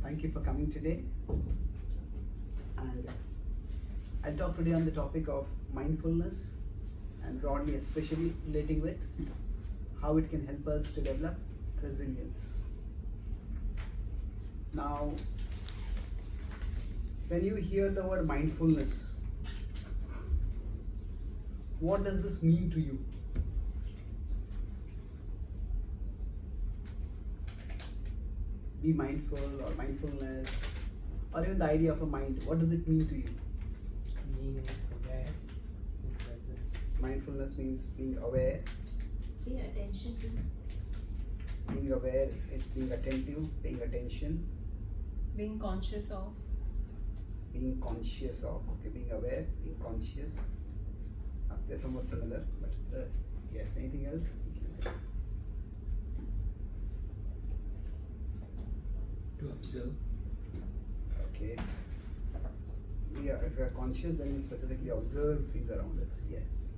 Thank you for coming today. And I'll talk today on the topic of mindfulness and broadly, especially relating with how it can help us to develop resilience. Now, when you hear the word mindfulness, what does this mean to you? Be mindful or mindfulness, or even the idea of a mind, what does it mean to you? Being aware and present. Mindfulness means being aware. Pay attention to. Being aware is being attentive, paying attention, Being conscious of. being conscious of. Okay, being aware, being conscious. They're somewhat similar, but yes. Anything else? To observe. Okay. If we are conscious, then we specifically observes things around us. Yes.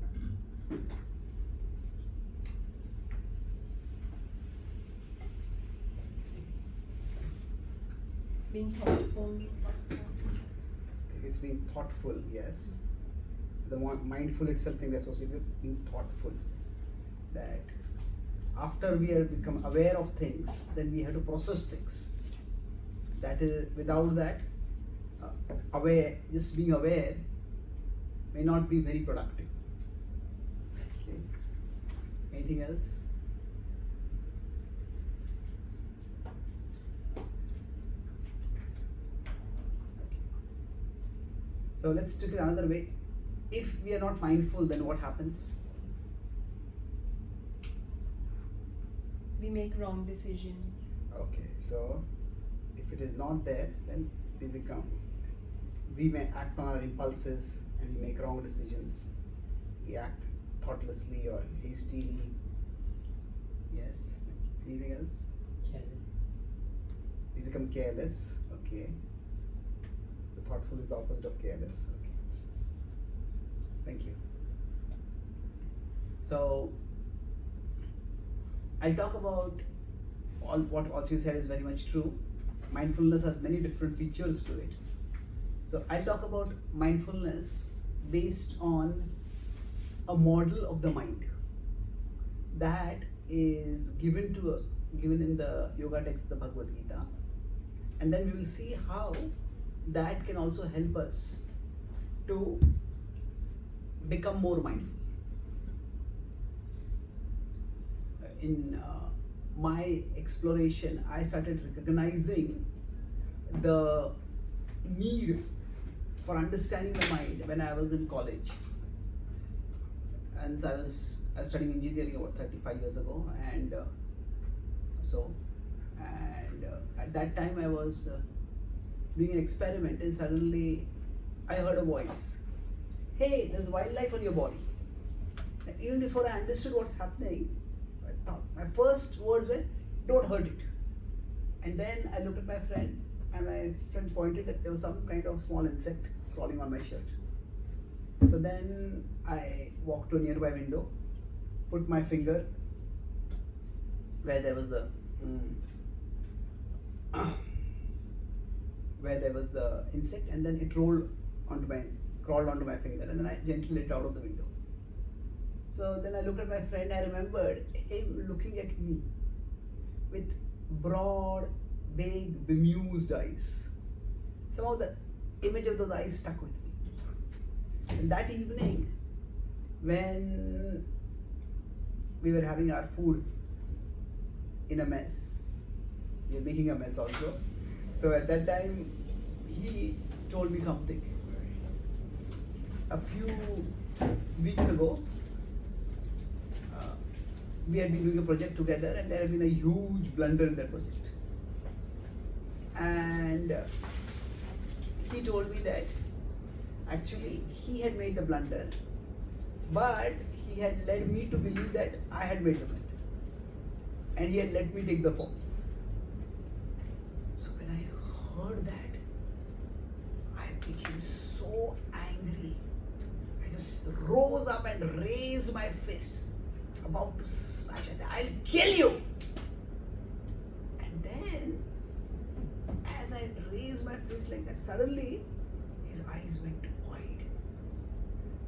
Being thoughtful. It's being thoughtful. Yes. The mindful itself can be associated with being thoughtful. That after we have become aware of things, then we have to process things. That is, without that, just being aware may not be very productive. Okay. Anything else? Okay. So let's take it another way. If we are not mindful, then what happens? We make wrong decisions. Okay, so if it is not there, then we may act on our impulses and we make wrong decisions. We act thoughtlessly or hastily. Yes. Anything else? Careless. We become careless. Okay. The thoughtful is the opposite of careless. Okay. Thank you. So I'll talk about what you said is very much true. Mindfulness has many different features to it. So I'll talk about mindfulness based on a model of the mind that is given in the yoga text, the Bhagavad Gita, and then we will see how that can also help us to become more mindful. In my exploration, I started recognizing the need for understanding the mind when I was in college. And so I was studying engineering about 35 years ago, and at that time I was doing an experiment, and suddenly I heard a voice, "Hey, there's wildlife on your body." And even before I understood what's happening, I thought, my first words were, "Don't hurt it." And then I looked at my friend, and my friend pointed that there was some kind of small insect crawling on my shirt. So then I walked to a nearby window, put my finger where there was the insect, and then it crawled onto my finger, and then I gently let it out of the window. So then I looked at my friend. I remembered him looking at me with broad, big, bemused eyes. Somehow the image of those eyes stuck with me. And that evening, when we were having our food in a mess, we were making a mess also. So at that time, he told me something. A few weeks ago, we had been doing a project together, and there had been a huge blunder in that project. And he told me that actually he had made the blunder, but he had led me to believe that I had made the blunder, and he had let me take the fall. So when I heard that, I became so angry. I just rose up and raised my fists, about to smash. I said, "I'll kill you!" And then, as I my face like that, suddenly his eyes went wide.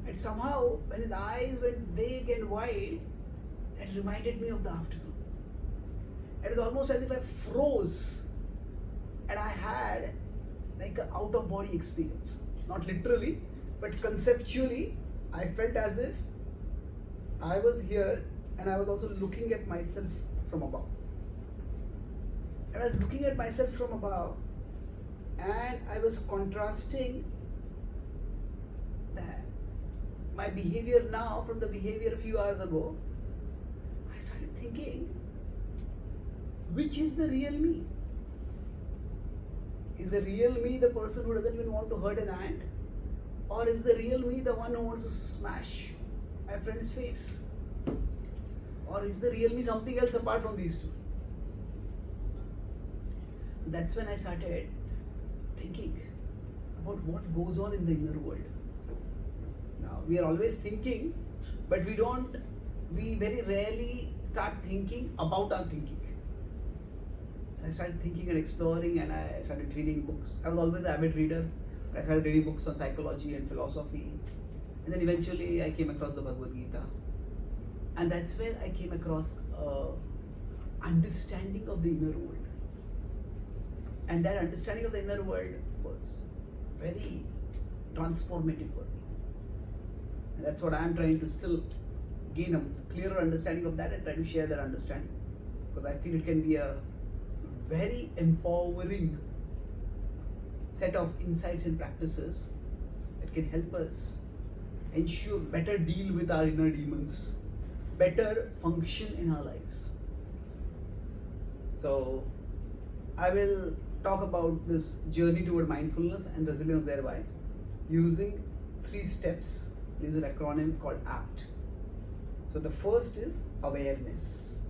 And somehow, when his eyes went big and wide, that reminded me of the afternoon. It was almost as if I froze and I had like an out of body experience. Not literally, but conceptually, I felt as if I was here and I was also looking at myself from above. And I was looking at myself from above and I was contrasting my behavior now from the behavior a few hours ago. I started thinking, which is the real me? Is the real me the person who doesn't even want to hurt an ant? Or is the real me the one who wants to smash my friend's face? Or is the real me something else apart from these two? So that's when I started thinking about what goes on in the inner world. Now, we are always thinking, but we very rarely start thinking about our thinking. So I started thinking and exploring and I started reading books. I was always an avid reader. I started reading books on psychology and philosophy. And then eventually I came across the Bhagavad Gita. And that's where I came across understanding of the inner world. And that understanding of the inner world was very transformative for me. And that's what I'm trying to still gain a clearer understanding of that and try to share that understanding. Because I feel it can be a very empowering set of insights and practices that can help us ensure better deal with our inner demons, better function in our lives. So I will talk about this journey toward mindfulness and resilience thereby using 3 steps. There is an acronym called ACT. So the first is awareness.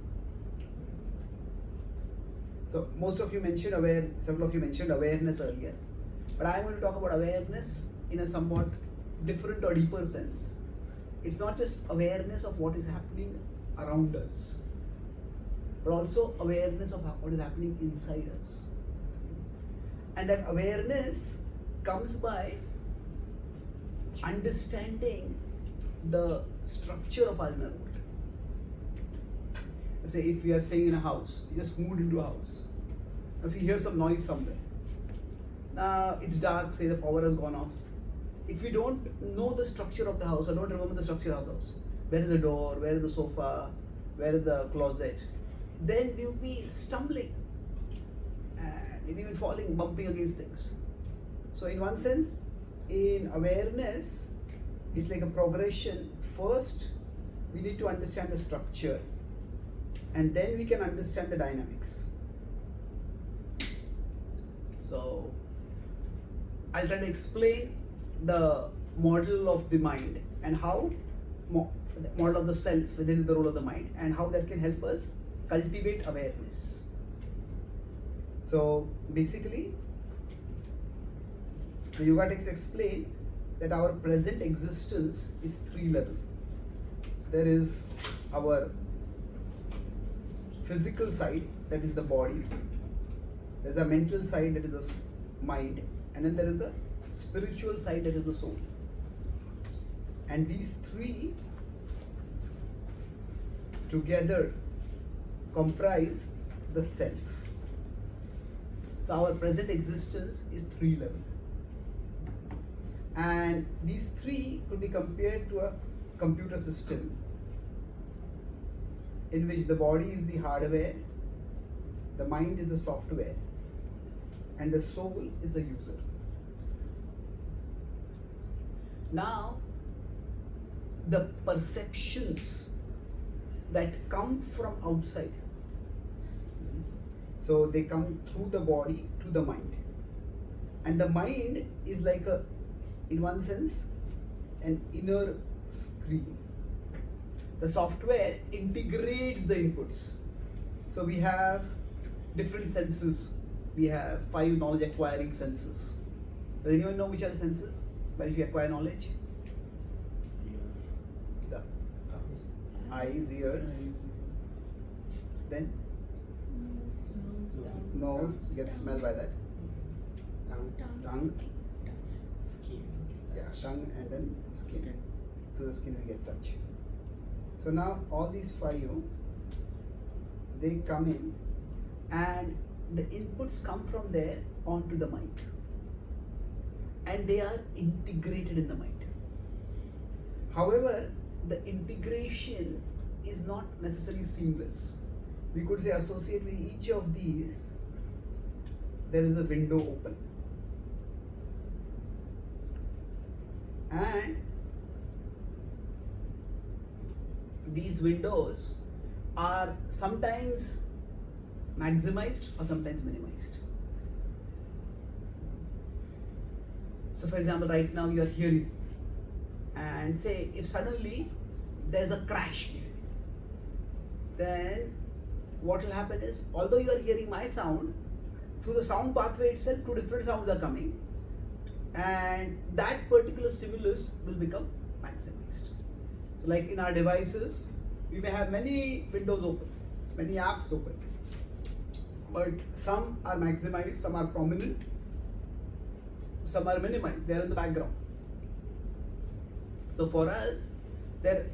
So most of you mentioned several of you mentioned awareness earlier. But I am going to talk about awareness in a somewhat different or deeper sense. It's not just awareness of what is happening around us, but also awareness of what is happening inside us. And that awareness comes by understanding the structure of our inner world. Say if we are staying in a house, you just moved into a house. If you hear some noise somewhere, now it's dark, say the power has gone off. If you don't know the structure of the house or don't remember the structure of the house, where is the door, where is the sofa, where is the closet, then you'll be stumbling and maybe even falling, bumping against things. So in one sense, in awareness, it's like a progression. First, we need to understand the structure and then we can understand the dynamics. So I'll try to explain the model of the mind and how the model of the self within the role of the mind and how that can help us cultivate awareness. So basically, the yoga texts explain that our present existence is 3 levels. There is our physical side, that is the body. There's a mental side, that is the mind, and then there is the spiritual side, that is the soul. And these 3 together comprise the self. So our present existence is 3 levels. And these 3 could be compared to a computer system in which the body is the hardware, the mind is the software, and the soul is the user. Now, the perceptions that come from outside, so they come through the body to the mind. And the mind is like in one sense, an inner screen. The software integrates the inputs. So we have different senses. We have 5 knowledge acquiring senses. Does anyone know which are the senses by which we acquire knowledge? The eyes, ears, then nose, gets smelled by that. tongue, Skin. yeah, tongue and then skin. Through the skin we get touch. So now all these five, they come in and the inputs come from there onto the mind. And they are integrated in the mind. However, the integration is not necessarily seamless. We could say associate with each of these, there is a window open. And these windows are sometimes maximized or sometimes minimized. So for example, right now you are hearing, and say if suddenly there's a crash here, then what will happen is, although you are hearing my sound, through the sound pathway itself, two different sounds are coming, and that particular stimulus will become maximized. So like in our devices, we may have many windows open, many apps open, but some are maximized, some are prominent, some are minimized, they are in the background. So for us, there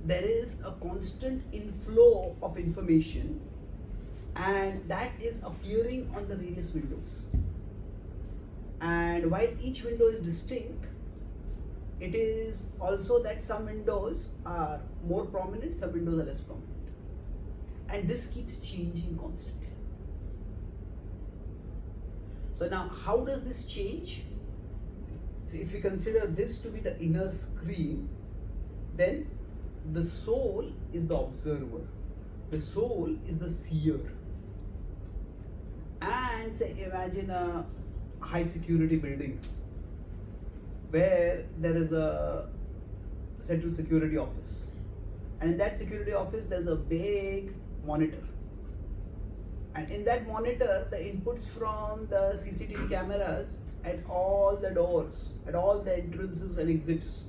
is a constant inflow of information, and that is appearing on the various windows. And while each window is distinct, it is also that some windows are more prominent, some windows are less prominent. And this keeps changing constantly. So now, how does this change? So if we consider this to be the inner screen, then the soul is the observer. The soul is the seer. And say, imagine a high security building where there is a central security office. And in that security office, there's a big monitor. And in that monitor, the inputs from the CCTV cameras at all the doors, at all the entrances and exits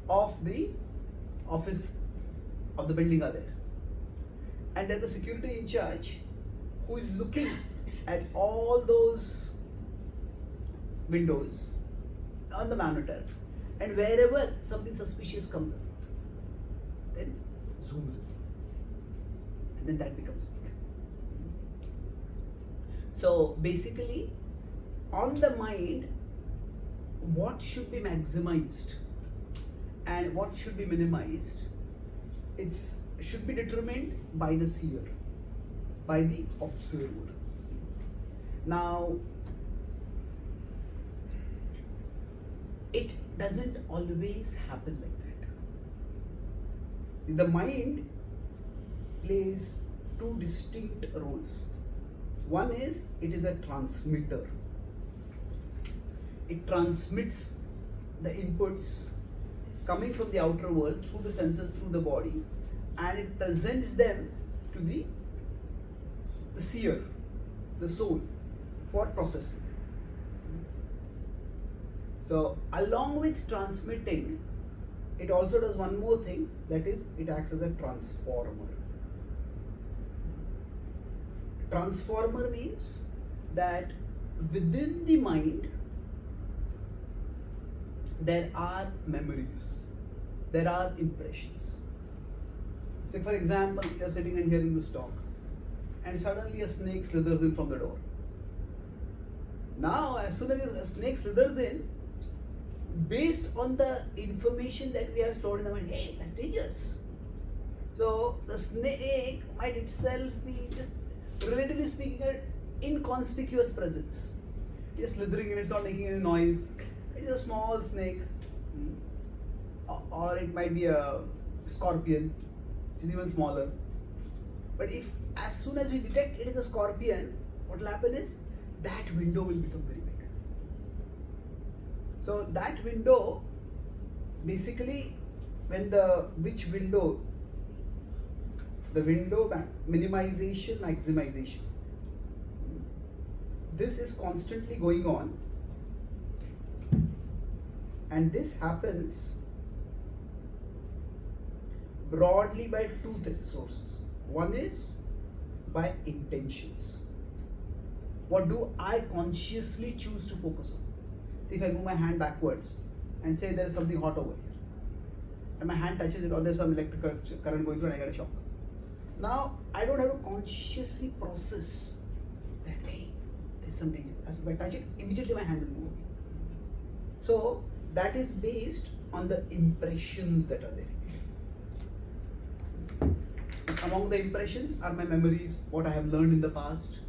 of the office of the building are there. And there's the security in charge who is looking at all those windows on the monitor, and wherever something suspicious comes up, then zooms in, and then that becomes big. So basically, on the mind, what should be maximized and what should be minimized, it should be determined by the seer, by the observer. Now, it doesn't always happen like that. The mind plays two distinct roles. One is, it is a transmitter. It transmits the inputs coming from the outer world through the senses, through the body, and it presents them to the seer, the soul, for processing. So along with transmitting, it also does one more thing, that is, it acts as a transformer. Transformer means that within the mind there are memories, there are impressions. Say for example, you are sitting and hearing this talk, and suddenly a snake slithers in from the door. Now, as soon as a snake slithers in, based on the information that we have stored in the mind, hey, that's dangerous. So the snake might itself be just, relatively speaking, an inconspicuous presence. It's slithering in, it's not making any noise. It is a small snake, or it might be a scorpion, which is even smaller. But if as soon as we detect it is a scorpion, what will happen is that window will become very big. So that window, basically, when the window minimization, maximization, this is constantly going on, and this happens broadly by two sources. One is by intentions. What do I consciously choose to focus on? See, if I move my hand backwards and say there is something hot over here, and my hand touches it, or there's some electric current going through and I get a shock. Now, I don't have to consciously process that, hey, there's something. As if I touch it, immediately my hand will move. So, that is based on the impressions that are there. So, among the impressions are my memories, what I have learned in the past.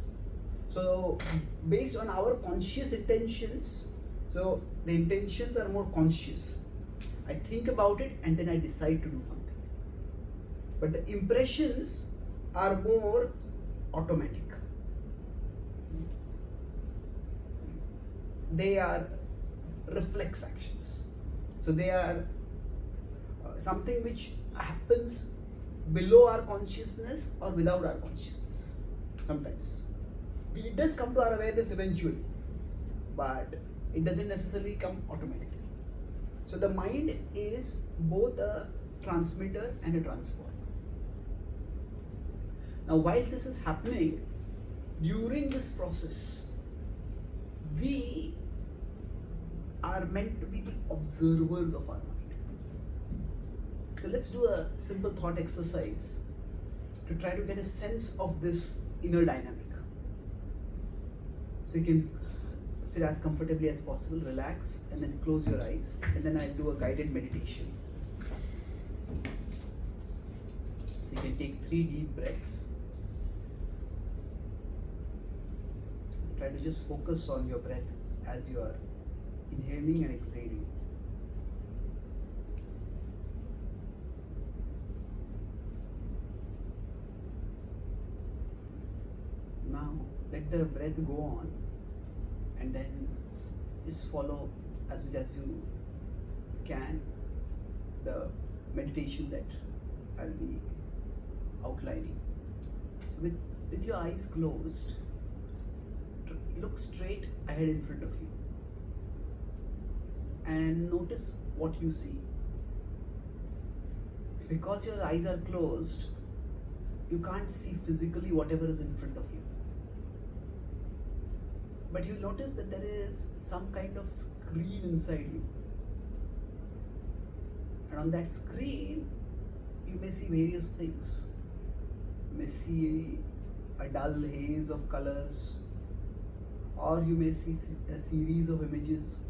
So, based on our conscious intentions, so the intentions are more conscious. I think about it and then I decide to do something. But the impressions are more automatic. They are reflex actions. So they are something which happens below our consciousness or without our consciousness sometimes. It does come to our awareness eventually, but it doesn't necessarily come automatically. So the mind is both a transmitter and a transformer. Now, while this is happening, during this process, we are meant to be the observers of our mind. So let's do a simple thought exercise to try to get a sense of this inner dynamic. So you can sit as comfortably as possible, relax, and then close your eyes, and then I'll do a guided meditation. So you can take 3 deep breaths. Try to just focus on your breath as you are inhaling and exhaling. Now let the breath go on, and then just follow as much as you can the meditation that I'll be outlining. So with your eyes closed, look straight ahead in front of you and notice what you see. Because your eyes are closed, you can't see physically whatever is in front of you. But you'll notice that there is some kind of screen inside you. And on that screen, you may see various things. You may see a dull haze of colors, or you may see a series of images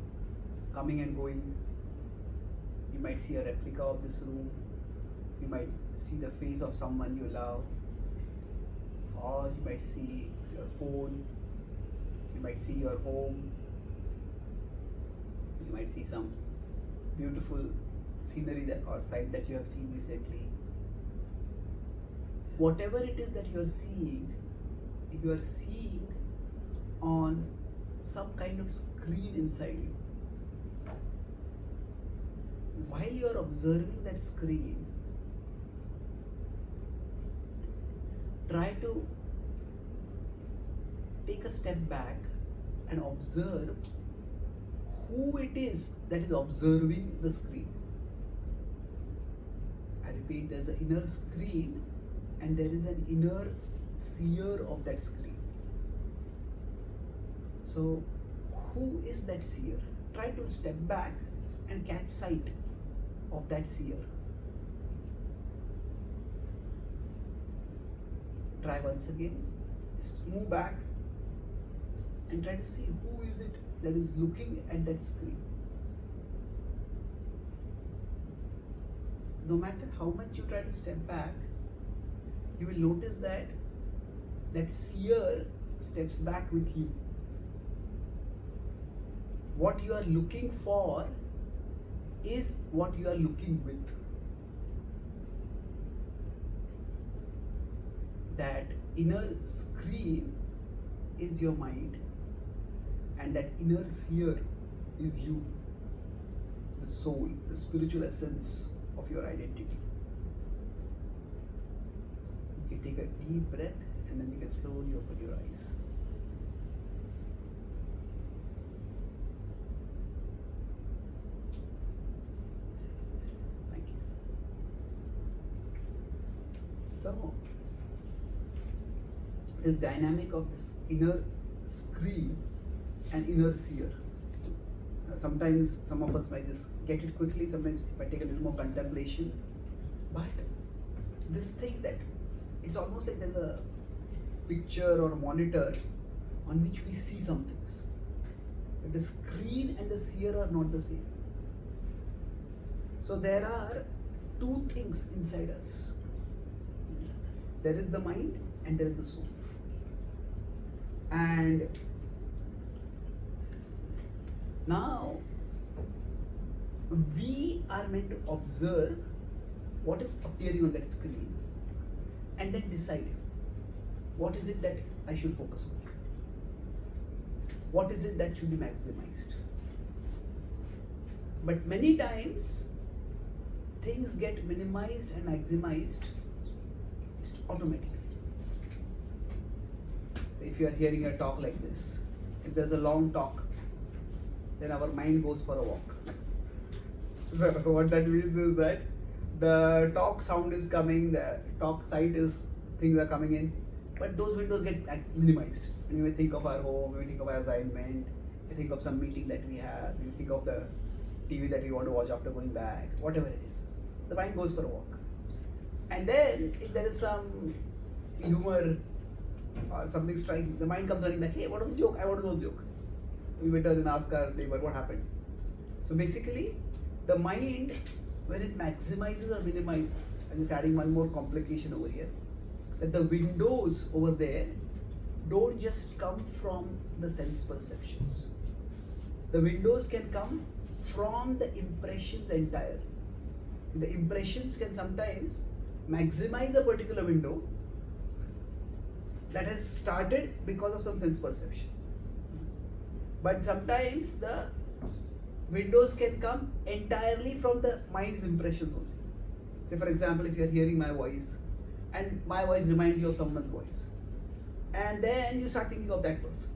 coming and going. You might see a replica of this room. You might see the face of someone you love, or you might see your phone. You might see your home. You might see some beautiful scenery or sight that you have seen recently. Whatever it is that you are seeing on some kind of screen inside you. While you are observing that screen, try to take a step back and observe who it is that is observing the screen. I repeat, there's an inner screen and there is an inner seer of that screen. So, who is that seer? Try to step back and catch sight of that seer. Try once again. Just move back and try to see who is it that is looking at that screen. No matter how much you try to step back, you will notice that that seer steps back with you. What you are looking for is what you are looking with. That inner screen is your mind, and that inner seer is you, the soul, the spiritual essence of your identity. You can take a deep breath and then you can slowly open your eyes. Thank you. So, this dynamic of this inner screen and inner seer. Sometimes some of us might just get it quickly, sometimes it might take a little more contemplation. But this thing that it's almost like there's a picture or a monitor on which we see some things. But the screen and the seer are not the same. So there are two things inside us. There is the mind and there is the soul. And now we are meant to observe what is appearing on that screen and then decide what is it that I should focus on. What is it that should be maximized? But many times things get minimized and maximized automatically. If you are hearing a talk like this, if there's a long talk, then our mind goes for a walk. So what that means is that the talk sound is coming, the talk sight is, things are coming in, but those windows get minimized. When we think of our home, when we think of our assignment, we think of some meeting that we have, we think of the TV that we want to watch after going back, whatever it is. The mind goes for a walk. And then if there is some humor or something striking, the mind comes running back, hey, what was the joke? I want to know the joke. So we return and ask our neighbor what happened. So basically, the mind, when it maximizes or minimizes, I'm just adding one more complication over here, that the windows over there don't just come from the sense perceptions. The windows can come from the impressions entirely. The impressions can sometimes maximize a particular window that has started because of some sense perception. But sometimes the windows can come entirely from the mind's impressions only. Say for example, if you are hearing my voice and my voice reminds you of someone's voice, and then you start thinking of that person.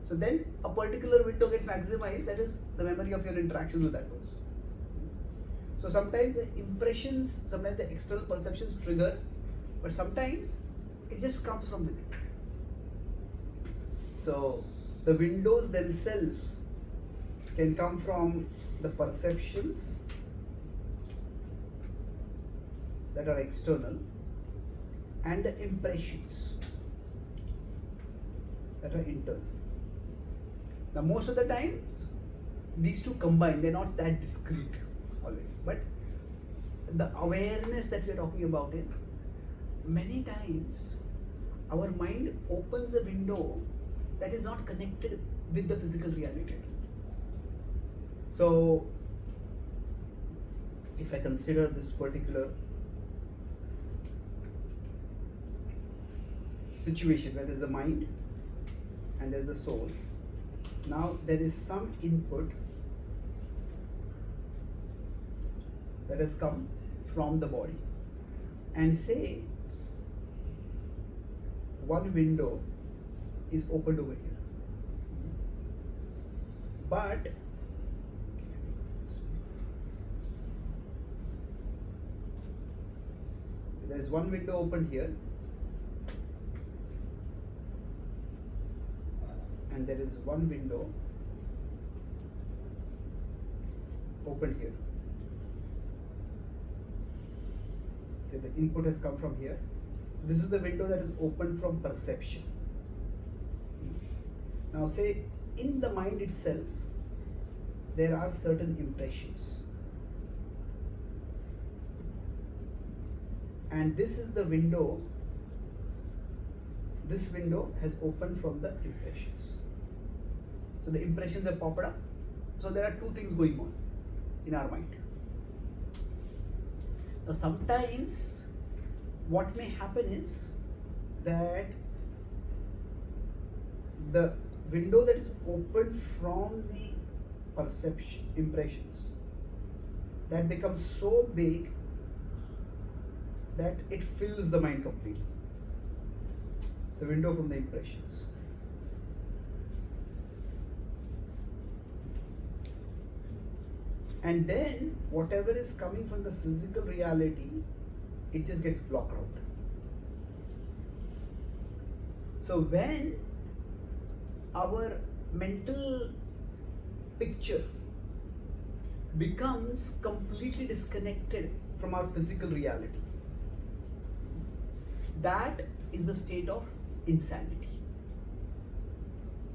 So then a particular window gets maximized, that is the memory of your interactions with that person. So sometimes the impressions, sometimes the external perceptions trigger, but sometimes it just comes from within. So the windows themselves can come from the perceptions that are external and the impressions that are internal. Now most of the time these two combine, they're not that discrete always, but the awareness that we're talking about is many times our mind opens a window that is not connected with the physical reality. So if I consider this particular situation where there's the mind and there's the soul, now there is some input that has come from the body, and say one window is opened over here, but there is one window opened here and there is one window opened here. Say the input has come from here. This is the window that is open from perception. Now say in the mind itself there are certain impressions, and this is the window, this window has opened from the impressions. So the impressions have popped up. So there are two things going on in our mind. Now sometimes what may happen is that the window that is opened from the perception, impressions, that becomes so big that it fills the mind completely. The window from the impressions. And then whatever is coming from the physical reality, it just gets blocked out. So when our mental picture becomes completely disconnected from our physical reality. That is the state of insanity.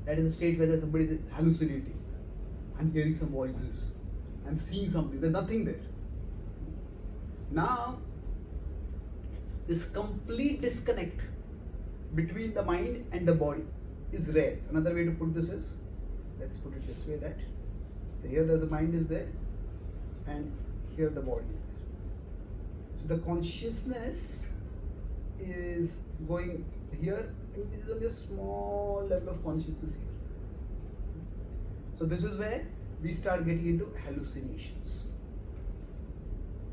That is the state where somebody is hallucinating. I'm hearing some voices. I'm seeing something. There's nothing there. Now, this complete disconnect between the mind and the body is rare. Another way to put this is, let's put it this way, that so here the mind is there and here the body is there. So the consciousness is going here, and this is only a small level of consciousness here. So this is where we start getting into hallucinations.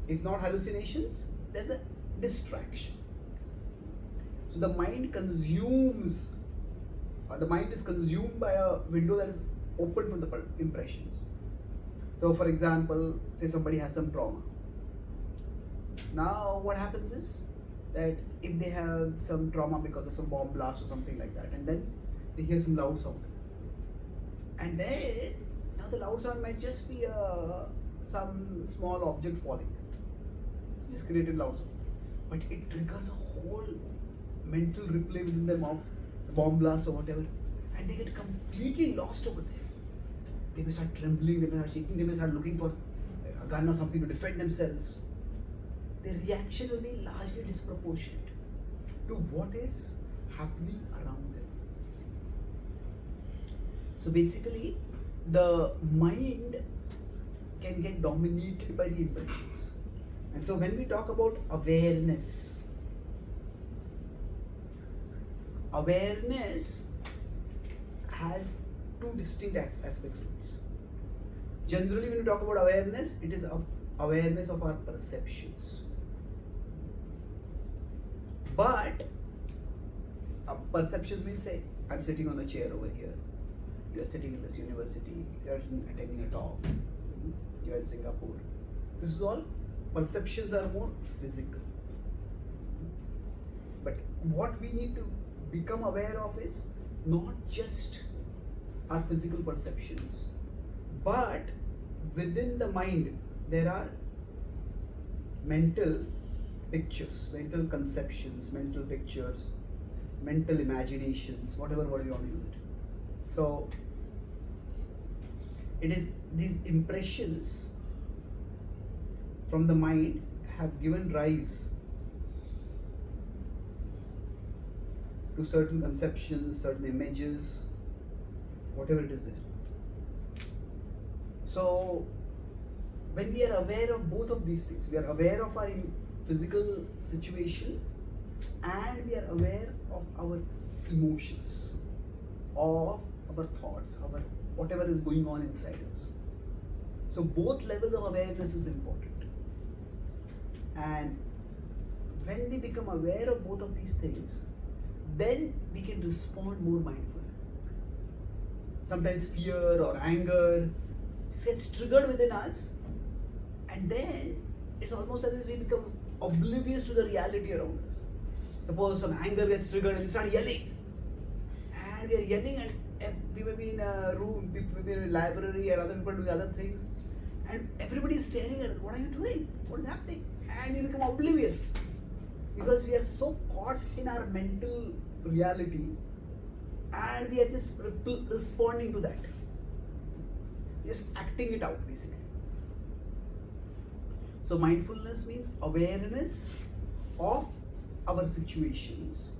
If not hallucinations, then the distraction. So the mind consumes, the mind is consumed by a window that is open for the impressions. So for example, say somebody has some trauma. Now what happens is that if they have some trauma because of some bomb blast or something like that, and then they hear some loud sound. And then, now the loud sound might just be some small object falling. It just created loud sound. But it triggers a whole mental replay within them of the bomb blast or whatever. And they get completely lost over there. They may start trembling, they may start shaking, they may start looking for a gun or something to defend themselves. Their reaction will be largely disproportionate to what is happening around them. So basically, the mind can get dominated by the impressions. And so when we talk about awareness, awareness has two distinct aspects to it. Generally, when we talk about awareness, it is awareness of our perceptions. But perceptions means, say, I'm sitting on a chair over here. You are sitting in this university. You are attending a talk. You are in Singapore. This is all. Perceptions are more physical. But what we need to become aware of is not just our physical perceptions, but within the mind there are mental pictures, mental conceptions, mental pictures, mental imaginations, whatever word you want to use it. So it is these impressions from the mind have given rise to certain conceptions, certain images, whatever it is there. So when we are aware of both of these things, we are aware of our physical situation and we are aware of our emotions, of our thoughts, our whatever is going on inside us. So both levels of awareness is important. And when we become aware of both of these things, then we can respond more mindfully. Sometimes fear or anger just gets triggered within us, and then it's almost as if we become oblivious to the reality around us. Suppose some anger gets triggered and we start yelling, and we are yelling, and we may be in a room, we may be in a library, and other people doing other things, and everybody is staring at us. What are you doing? What is happening? And we become oblivious because we are so caught in our mental reality, and we are just responding to that, just acting it out basically. So mindfulness means awareness of our situations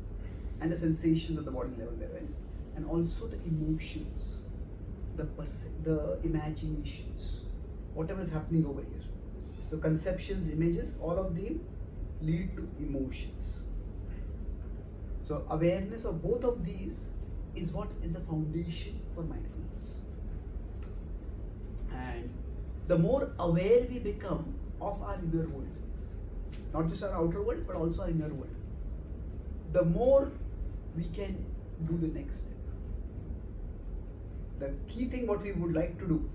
and the sensations at the body level we're in, and also the emotions, the imaginations, whatever is happening over here. So conceptions, images, all of them lead to emotions. So awareness of both of these is what is the foundation for mindfulness. And the more aware we become of our inner world, not just our outer world but also our inner world, the more we can do the next step. The key thing what we would like to do,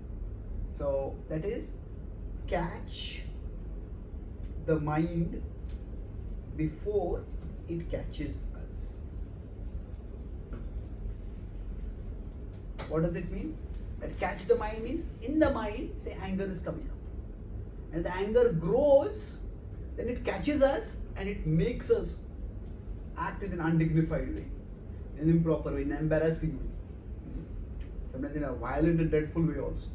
so that is catch the mind before it catches us. What does it mean? That catch the mind means in the mind, say anger is coming up. And the anger grows, then it catches us and it makes us act in an undignified way, in an improper way, in an embarrassing way. Sometimes in a violent and dreadful way also.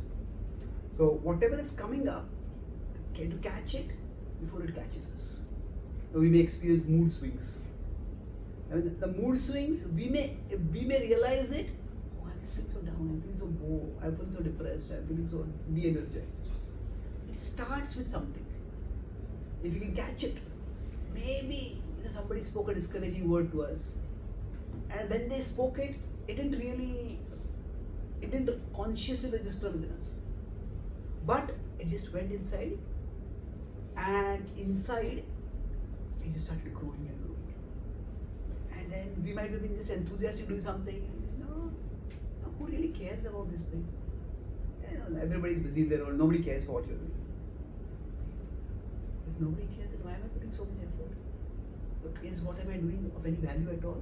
So whatever is coming up, to catch it before it catches us. Now we may experience mood swings. I mean, the mood swings, we may realize it. Oh, I'm feeling so down. I'm feeling so bored. I'm feeling so depressed. I'm feeling so de-energized. It starts with something. If you can catch it, maybe somebody spoke a discouraging word to us, and when they spoke it, it didn't consciously register within us, but it just went inside, and inside it just started growing and growing. And then we might have been just enthusiastic doing something, and no, who really cares about this thing? Everybody's busy in their own, nobody cares for what you're doing. If nobody cares, then why am I putting so much effort? Is what am I doing of any value at all?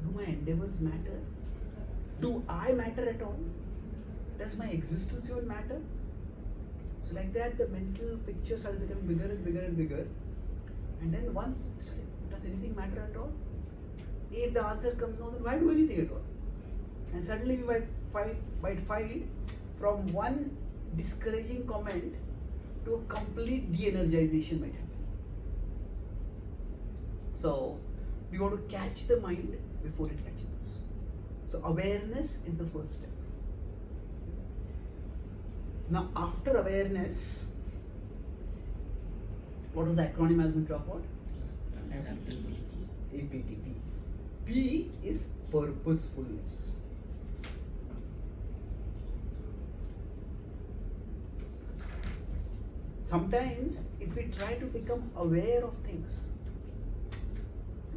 Do my endeavors matter? Do I matter at all? Does my existence even matter? So like that, the mental picture started becoming bigger and bigger and bigger. And then once, does anything matter at all? If the answer comes no, then why do anything at all? And suddenly we might find from one discouraging comment to a complete de-energization might happen. So we want to catch the mind before it catches us. So awareness is the first step. Now after awareness, what was the acronym as we talk about? APTP. P is purposefulness. Sometimes if we try to become aware of things,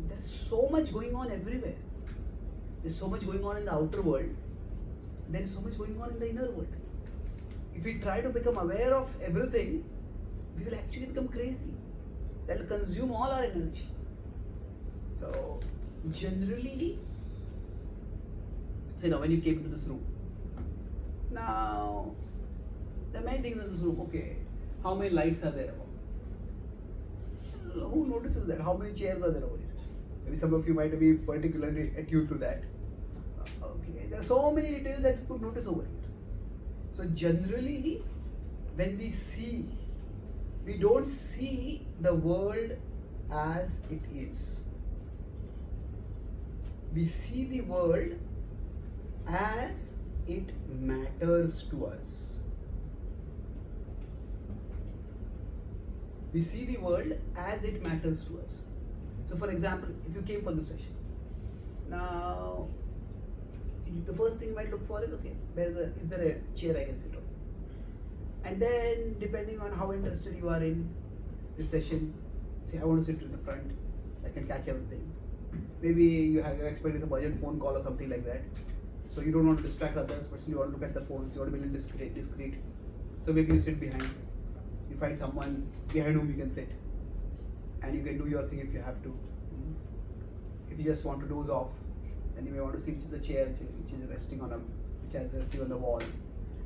there's so much going on everywhere. There's so much going on in the outer world. There's so much going on in the inner world. If we try to become aware of everything, we will actually become crazy. That will consume all our energy. So generally, say now when you came into this room, now there are many things in this room. Okay, how many lights are there about? Who notices that? How many chairs are there over here? Maybe some of you might be particularly attuned to that. Okay, there are so many details that you could notice over here. So generally, when we see, we don't see the world as it is. We see the world as it matters to us. We see the world as it matters to us. So for example, if you came for this session, now the first thing you might look for is, okay, is there a chair I can sit on? And then depending on how interested you are in this session, say I want to sit in the front, I can catch everything. Maybe you're expecting a budget phone call or something like that. So you don't want to distract others, but you want to look at the phone, so you want to be a little discreet. So maybe you sit behind. You find someone behind whom you can sit, and you can do your thing if you have to. If you just want to doze off, then you may want to see which is the chair which is resting on the wall.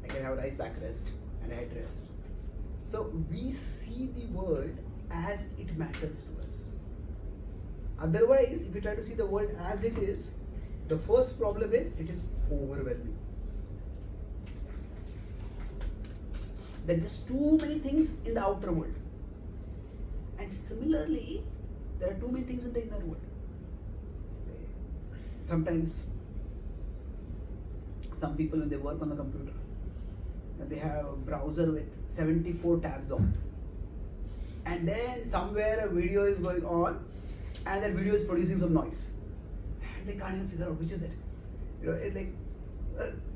I can have a nice backrest and a headrest. So we see the world as it matters to us. Otherwise, if you try to see the world as it is, the first problem is it is overwhelming. There are just too many things in the outer world. And similarly, there are too many things in the inner world. Sometimes, some people when they work on the computer, they have a browser with 74 tabs on. And then somewhere a video is going on, and that video is producing some noise. And they can't even figure out which is that. It's like,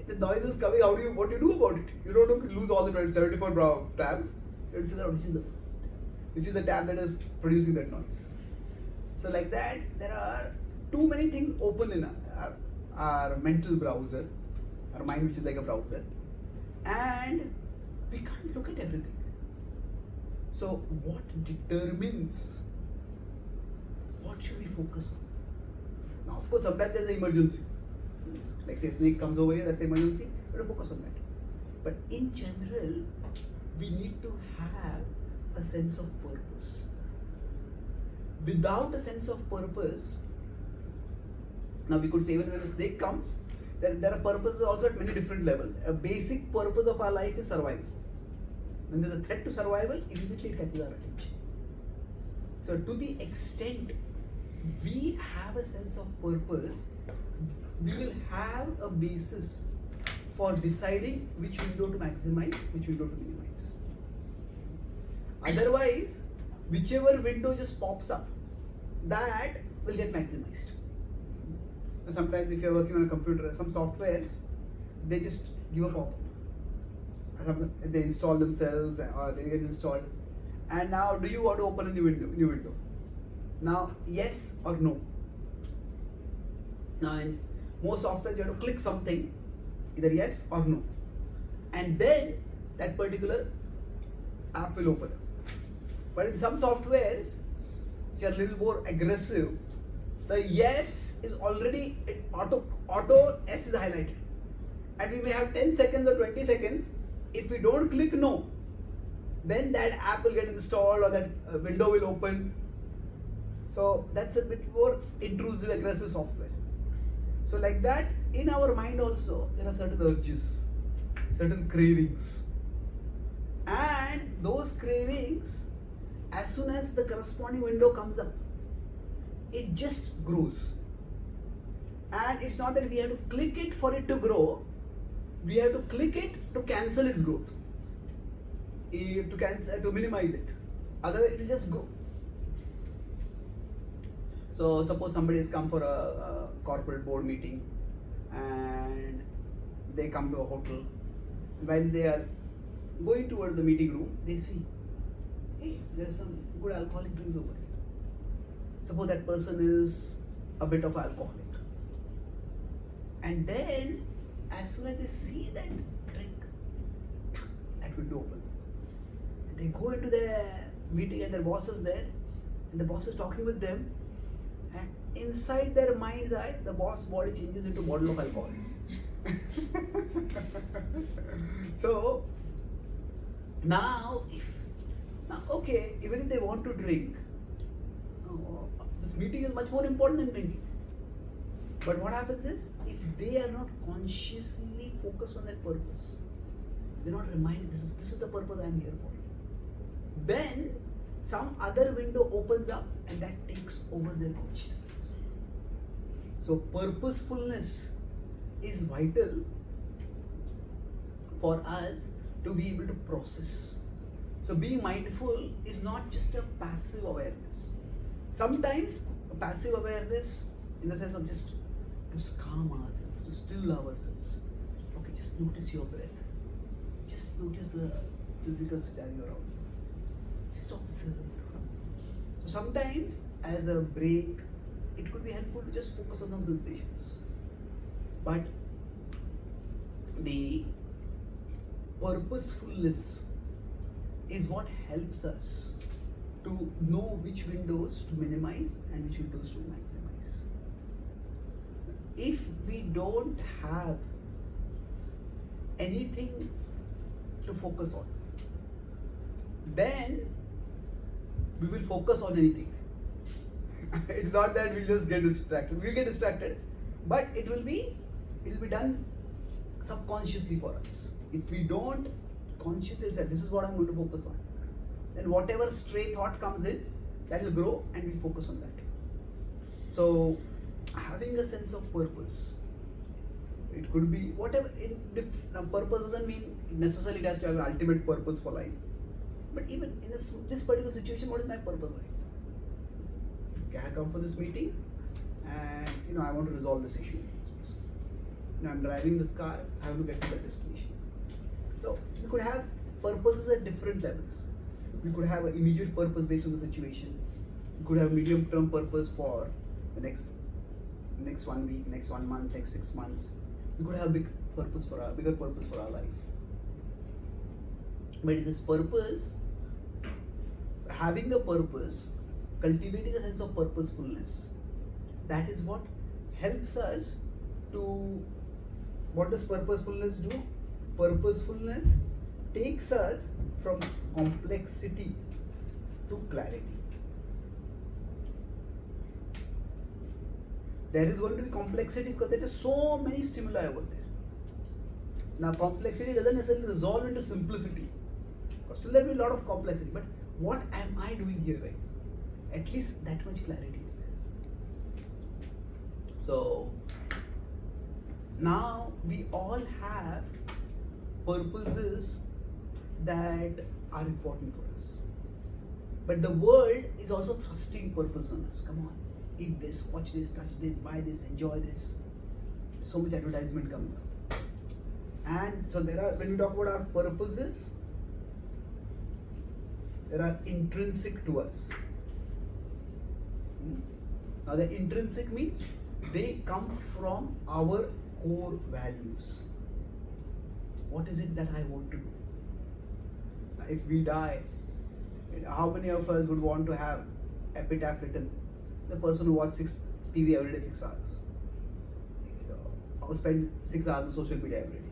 the noise is coming, what do you do about it? You don't want to lose all the 74 tabs. You have to figure out which is the tab that is producing that noise. So like that, there are too many things open in our mental browser, our mind which is like a browser, and we can't look at everything. So what determines what should we focus on? Now, of course, sometimes there's an emergency. Like say a snake comes over here, that's an emergency. We have to focus on that. But in general, we need to have a sense of purpose. Without a sense of purpose, now we could say even when a snake comes, there are purposes also at many different levels. A basic purpose of our life is survival. When there's a threat to survival, immediately it catches our attention. So to the extent we have a sense of purpose, we will have a basis for deciding which window to maximize, which window to minimize. Otherwise, whichever window just pops up, that will get maximized. Sometimes if you're working on a computer, some softwares, they just give a pop-up. They install themselves or they get installed. And now, do you want to open a new window? Now, yes or no? Now, in most softwares, you have to click something, either yes or no. And then that particular app will open. But in some softwares, which are a little more aggressive, the yes is already auto yes is highlighted. And we may have 10 seconds or 20 seconds. If we don't click no, then that app will get installed or that window will open. So that's a bit more intrusive, aggressive software. So like that, in our mind also, there are certain urges, certain cravings. And those cravings, as soon as the corresponding window comes up, it just grows. And it's not that we have to click it for it to grow, we have to click it to cancel its growth, to minimize it. Otherwise, it will just go. So suppose somebody has come for a corporate board meeting and they come to a hotel. While they are going toward the meeting room, they see, hey, there's some good alcoholic drinks over here. Suppose that person is a bit of alcoholic. And then, as soon as they see that drink, that window opens. And they go into the meeting and their boss is there, and the boss is talking with them, and inside their mind's eye, the boss body changes into a bottle of alcohol. So, now, okay, even if they want to drink, this meeting is much more important than drinking. But what happens is, if they are not consciously focused on that purpose, they're not reminded this is the purpose I am here for, then some other window opens up and that takes over their consciousness. So purposefulness is vital for us to be able to process. So being mindful is not just a passive awareness. Sometimes a passive awareness in the sense of just to calm ourselves, to still ourselves. Okay, just notice your breath. Just notice the physical scenario around you. Just observe. So sometimes as a break, it could be helpful to just focus on some sensations. But the purposefulness is what helps us to know which windows to minimize and which windows to maximize. If we don't have anything to focus on, then we will focus on anything. It's not that we'll just get distracted. We'll get distracted, but it will be done subconsciously for us. If we don't consciously say, this is what I'm going to focus on, then whatever stray thought comes in, that will grow and we'll focus on that. So having a sense of purpose, it could be whatever. Now purpose doesn't mean necessarily it has to have an ultimate purpose for life. But even in this particular situation, what is my purpose? Okay, I come for this meeting and I want to resolve this issue. I'm driving this car, I have to get to the destination. So we could have purposes at different levels. We could have an immediate purpose based on the situation. We could have medium-term purpose for the next 1 week, next 1 month, next 6 months. We could have a bigger purpose for our life. But in this purpose, having a purpose, cultivating a sense of purposefulness, that is what helps us to, what does purposefulness do? Purposefulness takes us from complexity to clarity. There is going to be complexity because there are so many stimuli over there. Now, complexity doesn't necessarily resolve into simplicity. Because still there will be a lot of complexity. But what am I doing here, right? At least that much clarity is there. So, now we all have purposes that are important for us. But the world is also thrusting purpose on us. Come on, eat this, watch this, touch this, buy this, enjoy this. So much advertisement coming up. And so there are, when we talk about our purposes, there are intrinsic to us. Now the intrinsic means they come from our core values. What is it that I want to do? Now, if we die, how many of us would want to have epitaph written? The person who watches TV every day 6 hours. Or spend 6 hours on social media every day.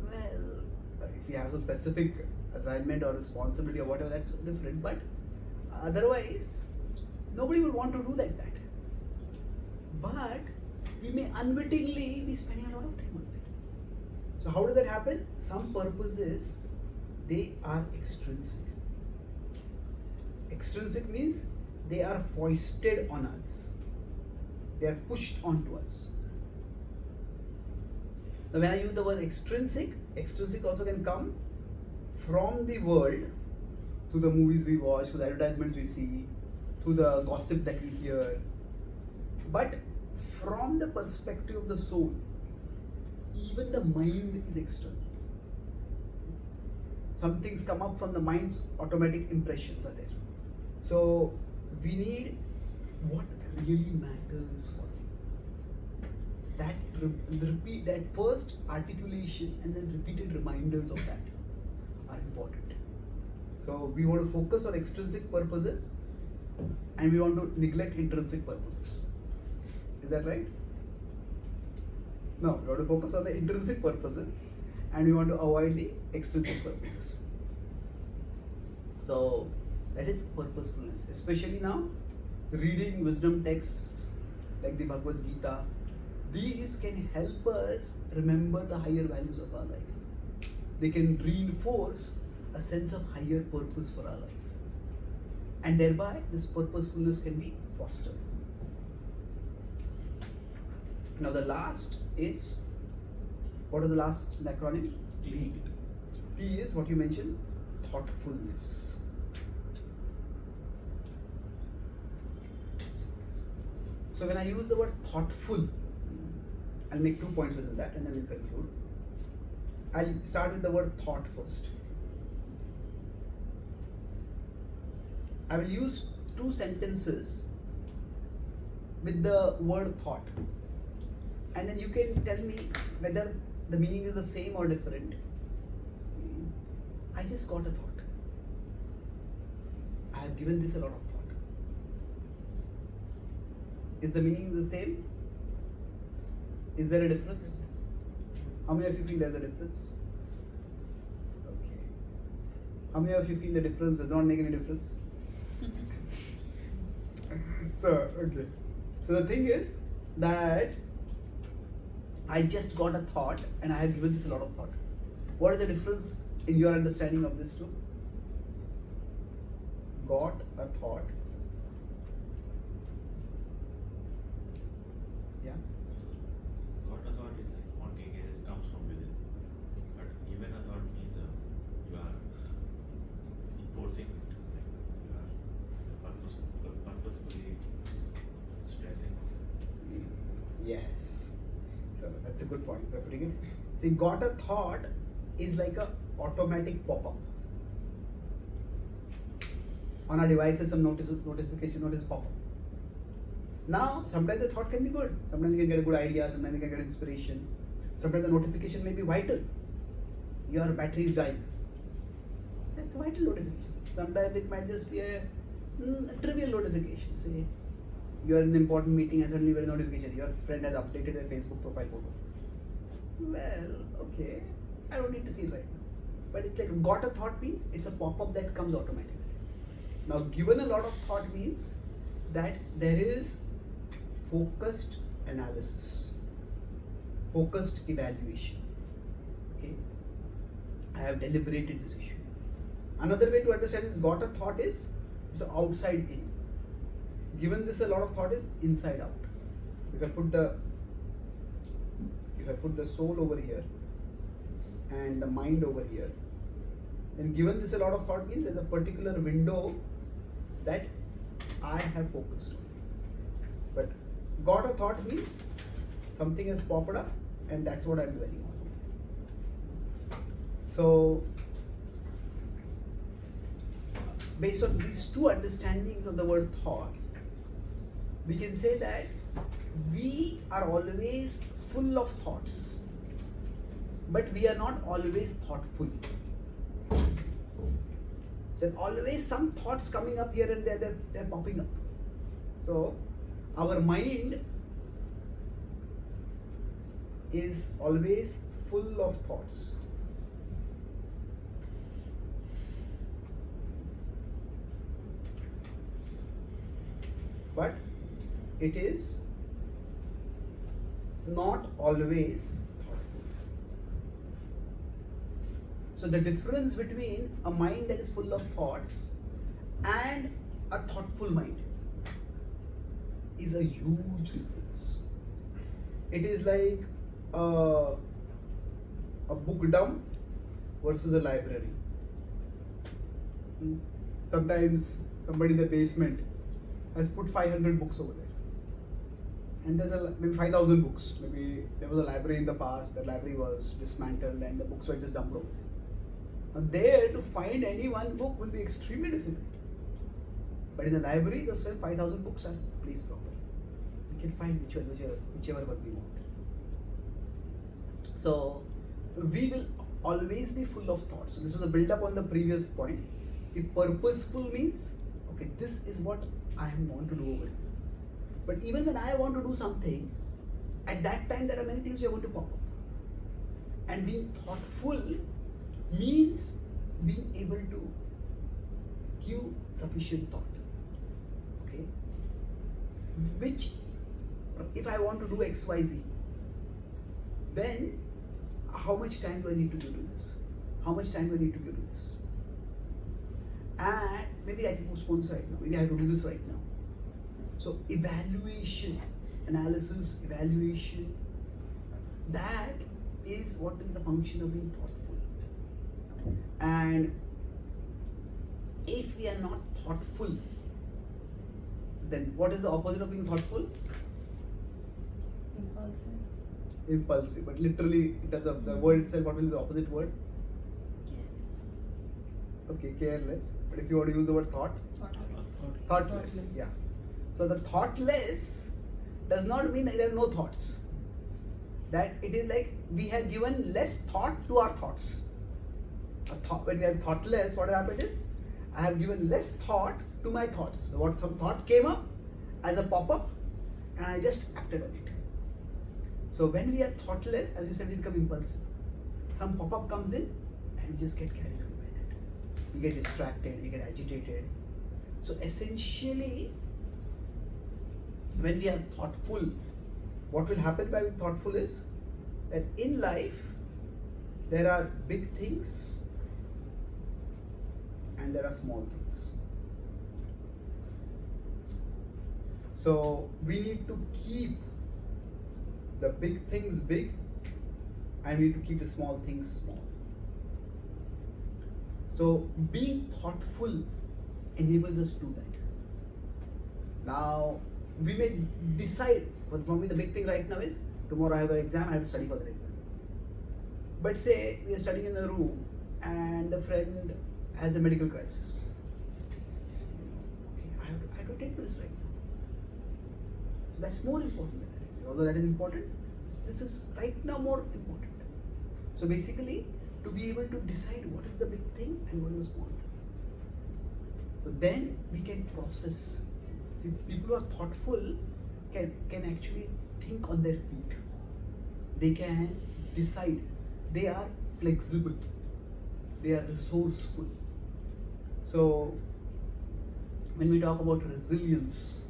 Well, if you have some specific assignment or responsibility or whatever, that's different. But otherwise, nobody would want to do like that. But we may unwittingly be spending a lot of time on that. So how does that happen? Some purposes, they are extrinsic. Extrinsic means they are foisted on us. They are pushed onto us. Now when I use the word extrinsic, extrinsic also can come from the world, through the movies we watch, through the advertisements we see, through the gossip that we hear. But from the perspective of the soul, even the mind is external. Some things come up from the mind's automatic impressions are there. So we need what really matters for you. That repeat, that first articulation and then repeated reminders of that are important. So we want to focus on extrinsic purposes and we want to neglect intrinsic purposes. Is that right? No, we want to focus on the intrinsic purposes and we want to avoid the extrinsic purposes. So that is purposefulness. Especially now, reading wisdom texts like the Bhagavad Gita, these can help us remember the higher values of our life. They can reinforce a sense of higher purpose for our life. And thereby, this purposefulness can be fostered. Now the last is, what are the last acronym? T. T is what you mentioned, thoughtfulness. So when I use the word thoughtful, I'll make 2 points within that and then we'll conclude. I'll start with the word thought first. I will use 2 sentences with the word thought. And then you can tell me whether the meaning is the same or different. I just got a thought. I have given this a lot of thought. Is the meaning the same? Is there a difference? How many of you feel there's a difference? Okay. How many of you feel the difference does not make any difference? So, okay. So the thing is that I just got a thought and I have given this a lot of thought. What is the difference in your understanding of this two? Got a thought. Yeah. Got a thought is like spontaneous, it comes from within. But given a thought means you are enforcing it. Like you are purposefully stressing. Yes. So that's a good point. We're putting it. See, got a thought is like a automatic pop-up. On our devices, some notification pop up. Now, sometimes the thought can be good. Sometimes you can get a good idea. Sometimes you can get inspiration. Sometimes the notification may be vital. Your battery is dying. That's a vital notification. Sometimes it might just be a trivial notification. Say, you are in an important meeting and suddenly you get a notification, your friend has updated their Facebook profile photo. Well, okay, I don't need to see it right now. But it's like got a thought means it's a pop-up that comes automatically. Now, given a lot of thought means that there is focused analysis, focused evaluation. Okay, I have deliberated this issue. Another way to understand this got a thought is it's outside in. Given this a lot of thought is inside out. So if I put the soul over here and the mind over here, then given this a lot of thought means there's a particular window that I have focused on. But got a thought means something has popped up and that's what I'm dwelling on. So based on these two understandings of the word thought, we can say that we are always full of thoughts, but we are not always thoughtful. There's always some thoughts coming up here and there, they're popping up. So our mind is always full of thoughts. But it is not always thoughtful. So the difference between a mind that is full of thoughts and a thoughtful mind is a huge difference. It is like a book dump versus a library. Sometimes somebody in the basement has put 500 books over there. And there's maybe 5,000 books. Maybe there was a library in the past, the library was dismantled and the books were just dumped over there. Now there to find any one book will be extremely difficult. But in the library, those 5,000 books are placed properly. We can find whichever one we want. So we will always be full of thoughts. So this is a build up on the previous point. If purposeful means, okay, this is what I want to do over here. But even when I want to do something, at that time there are many things you are going to pop up. And being thoughtful means being able to give sufficient thought. Okay? Which, if I want to do XYZ, then how much time do I need to give to this? How much time do I need to give to this? And maybe I can postpone this right now. Maybe I have to do this right now. So evaluation, analysis, evaluation, that is what is the function of being thoughtful. And if we are not thoughtful, then what is the opposite of being thoughtful? Impulsive. Impulsive. But literally, in terms of the word itself, what will be the opposite word? Careless. Okay, careless. But if you want to use the word thought? Thoughtless. Thoughtless. Yeah. So the thoughtless does not mean there are no thoughts. That it is like we have given less thought to our thoughts. When we are thoughtless, what happened is I have given less thought to my thoughts. So what some thought came up as a pop-up and I just acted on it. So when we are thoughtless, as you said, we become impulsive. Some pop-up comes in and we just get carried away by that. We get distracted, we get agitated. So essentially, when we are thoughtful, what will happen by being thoughtful is that in life there are big things and there are small things. So we need to keep the big things big and we need to keep the small things small. So being thoughtful enables us to do that. Now we may decide, for me the big thing right now is tomorrow I have an exam, I have to study for that exam. But say we are studying in a room and the friend has a medical crisis. Okay, I have to attend to this right now. So that's more important than that. Although that is important, this is right now more important. So basically, to be able to decide what is the big thing and what is the small thing. So then we can process See, people who are thoughtful can actually think on their feet. They can decide. They are flexible. They are resourceful. So, when we talk about resilience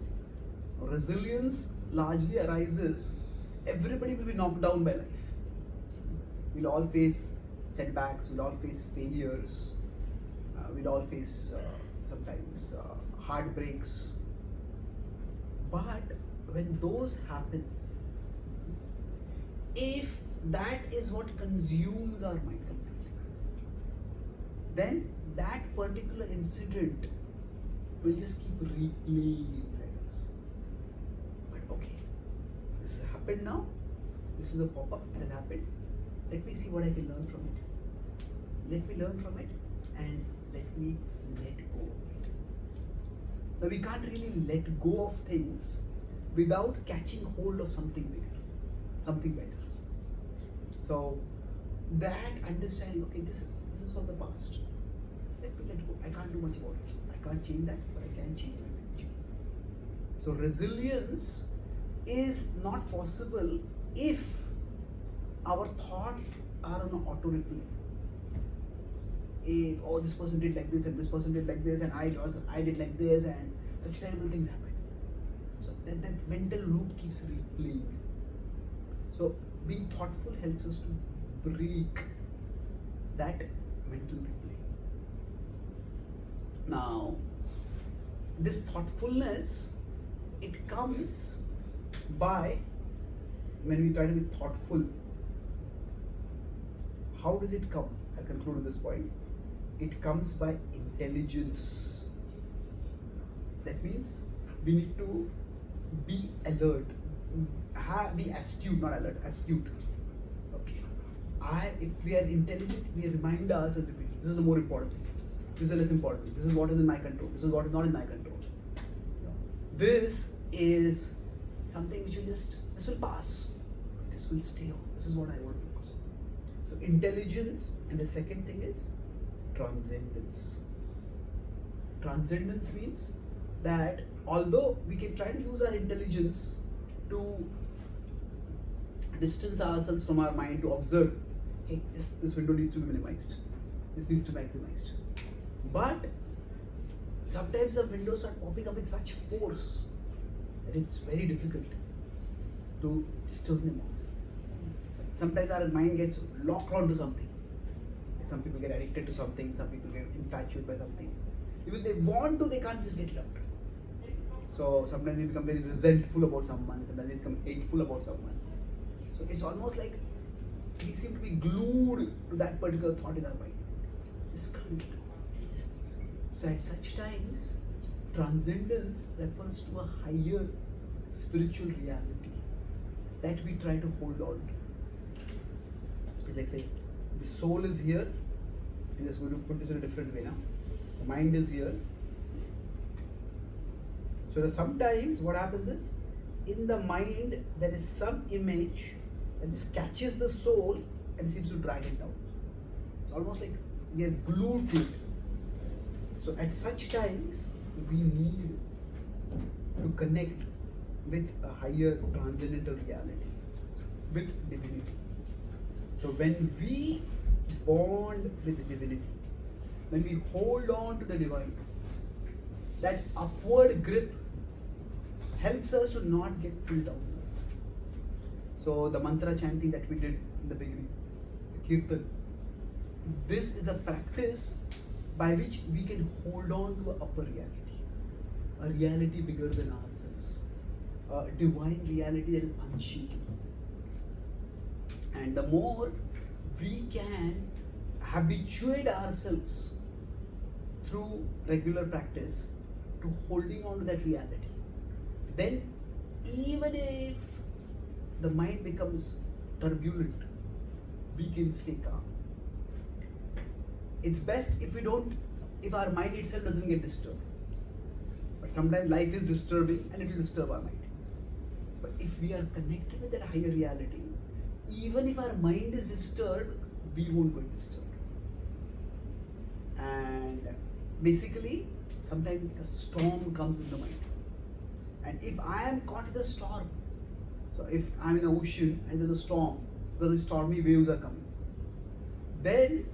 largely arises, everybody will be knocked down by life. We'll all face setbacks, we'll all face failures, we'll all face sometimes heartbreaks. But when those happen, if that is what consumes our mind completely, then that particular incident will just keep replaying inside us. But okay, this has happened now, this is a pop-up, it has happened. Let me see what I can learn from it. Let me learn from it and let me let go of it. Now we can't really let go of things without catching hold of something bigger, something better. So that understanding, okay, this is from the past. Let me let go. I can't do much about it. I can't change that, but I can change my future. So resilience is not possible if our thoughts are on an auto replay. If this person did like this and this person did like this and I did like this and such terrible things happened. So that mental loop keeps replaying. So being thoughtful helps us to break that mental replay. Now, this thoughtfulness, it comes by, when we try to be thoughtful, how does it come? I'll conclude with this point. It comes by intelligence. That means we need to be alert, be astute, not alert, astute. Okay. If we are intelligent, we remind ourselves repeatedly. This is the more important thing. This is less important. This is what is in my control. This is what is not in my control. This is something which this will pass. This will stay on. This is what I want to focus on. So intelligence, and the second thing is transcendence. Transcendence means that although we can try to use our intelligence to distance ourselves from our mind to observe, hey, this window needs to be minimized, this needs to be maximized. But sometimes the windows start popping up with such force that it's very difficult to disturb them off. Sometimes our mind gets locked onto something. Some people get addicted to something, some people get infatuated by something. Even they want to, they can't just get it out. So sometimes we become very resentful about someone, sometimes we become hateful about someone. So it's almost like we seem to be glued to that particular thought in our mind. Just can't get it. So at such times, transcendence refers to a higher spiritual reality that we try to hold on to. It's like say, the soul is here. I'm just going to put this in a different way now. The mind is here. So sometimes what happens is, in the mind there is some image that just catches the soul and seems to drag it down. It's almost like we are glued to it. So at such times we need to connect with a higher transcendental reality, with divinity. So when we bond with divinity, when we hold on to the divine, that upward grip helps us to not get pulled downwards. So the mantra chanting that we did in the beginning, the kirtan, this is a practice by which we can hold on to an upper reality, a reality bigger than ourselves, a divine reality that is unshaken. And the more we can habituate ourselves through regular practice to holding on to that reality, then even if the mind becomes turbulent, we can stay calm. It's best if our mind itself doesn't get disturbed. But sometimes life is disturbing and it will disturb our mind. But if we are connected with that higher reality, even if our mind is disturbed, we won't get disturbed. And basically, sometimes a storm comes in the mind. And if I am caught in the storm, so if I'm in an ocean and there's a storm, because the stormy waves are coming, then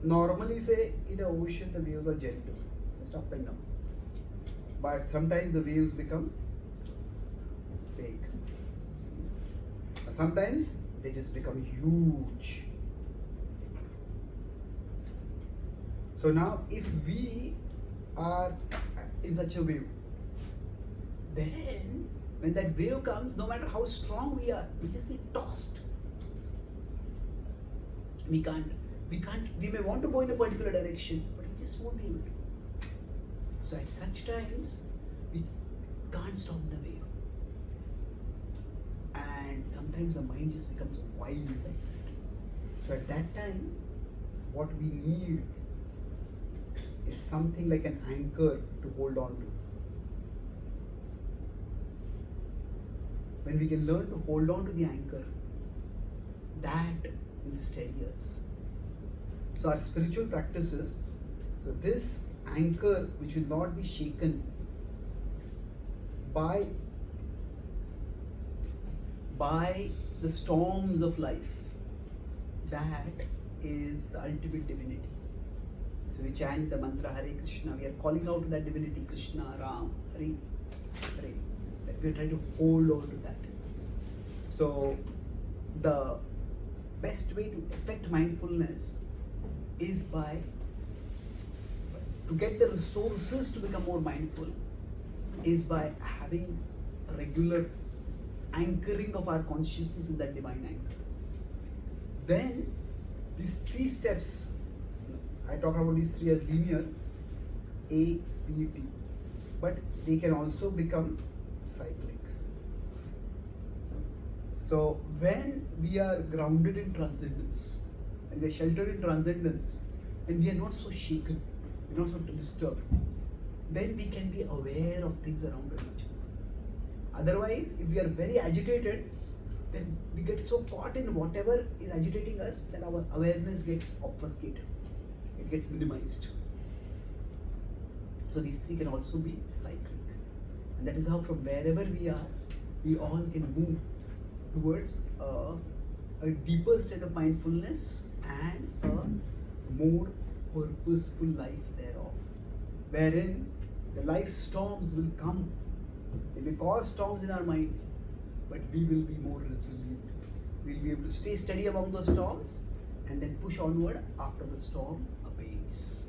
normally say in an ocean the waves are gentle, just up and down. But sometimes the waves become big. Sometimes they just become huge. So now if we are in such a wave, then when that wave comes, no matter how strong we are, we just get tossed. We may want to go in a particular direction, but we just won't be able to. So at such times, we can't stop the wave. And sometimes the mind just becomes wild like that. So at that time, what we need is something like an anchor to hold on to. When we can learn to hold on to the anchor, that will steady us. So our spiritual practices, so this anchor which will not be shaken by the storms of life, that is the ultimate divinity. So we chant the mantra Hare Krishna, we are calling out to that divinity, Krishna, Ram, Hare, Hare. We are trying to hold on to that. So the best way to effect mindfulness is to get the resources to become more mindful, is by having a regular anchoring of our consciousness in that divine anchor. Then these 3 steps, I talk about these 3 as linear, A, B, T, but they can also become cyclic. So when we are grounded in transcendence, and we are sheltered in transcendence, and we are not so shaken, we are not so disturbed, then we can be aware of things around us much more. Otherwise, if we are very agitated, then we get so caught in whatever is agitating us that our awareness gets obfuscated, it gets minimized. So these 3 can also be cyclic. And that is how from wherever we are, we all can move towards a deeper state of mindfulness and a more purposeful life thereof, wherein the life storms will come. They may cause storms in our mind, but we will be more resilient. We will be able to stay steady among those storms and then push onward after the storm abates.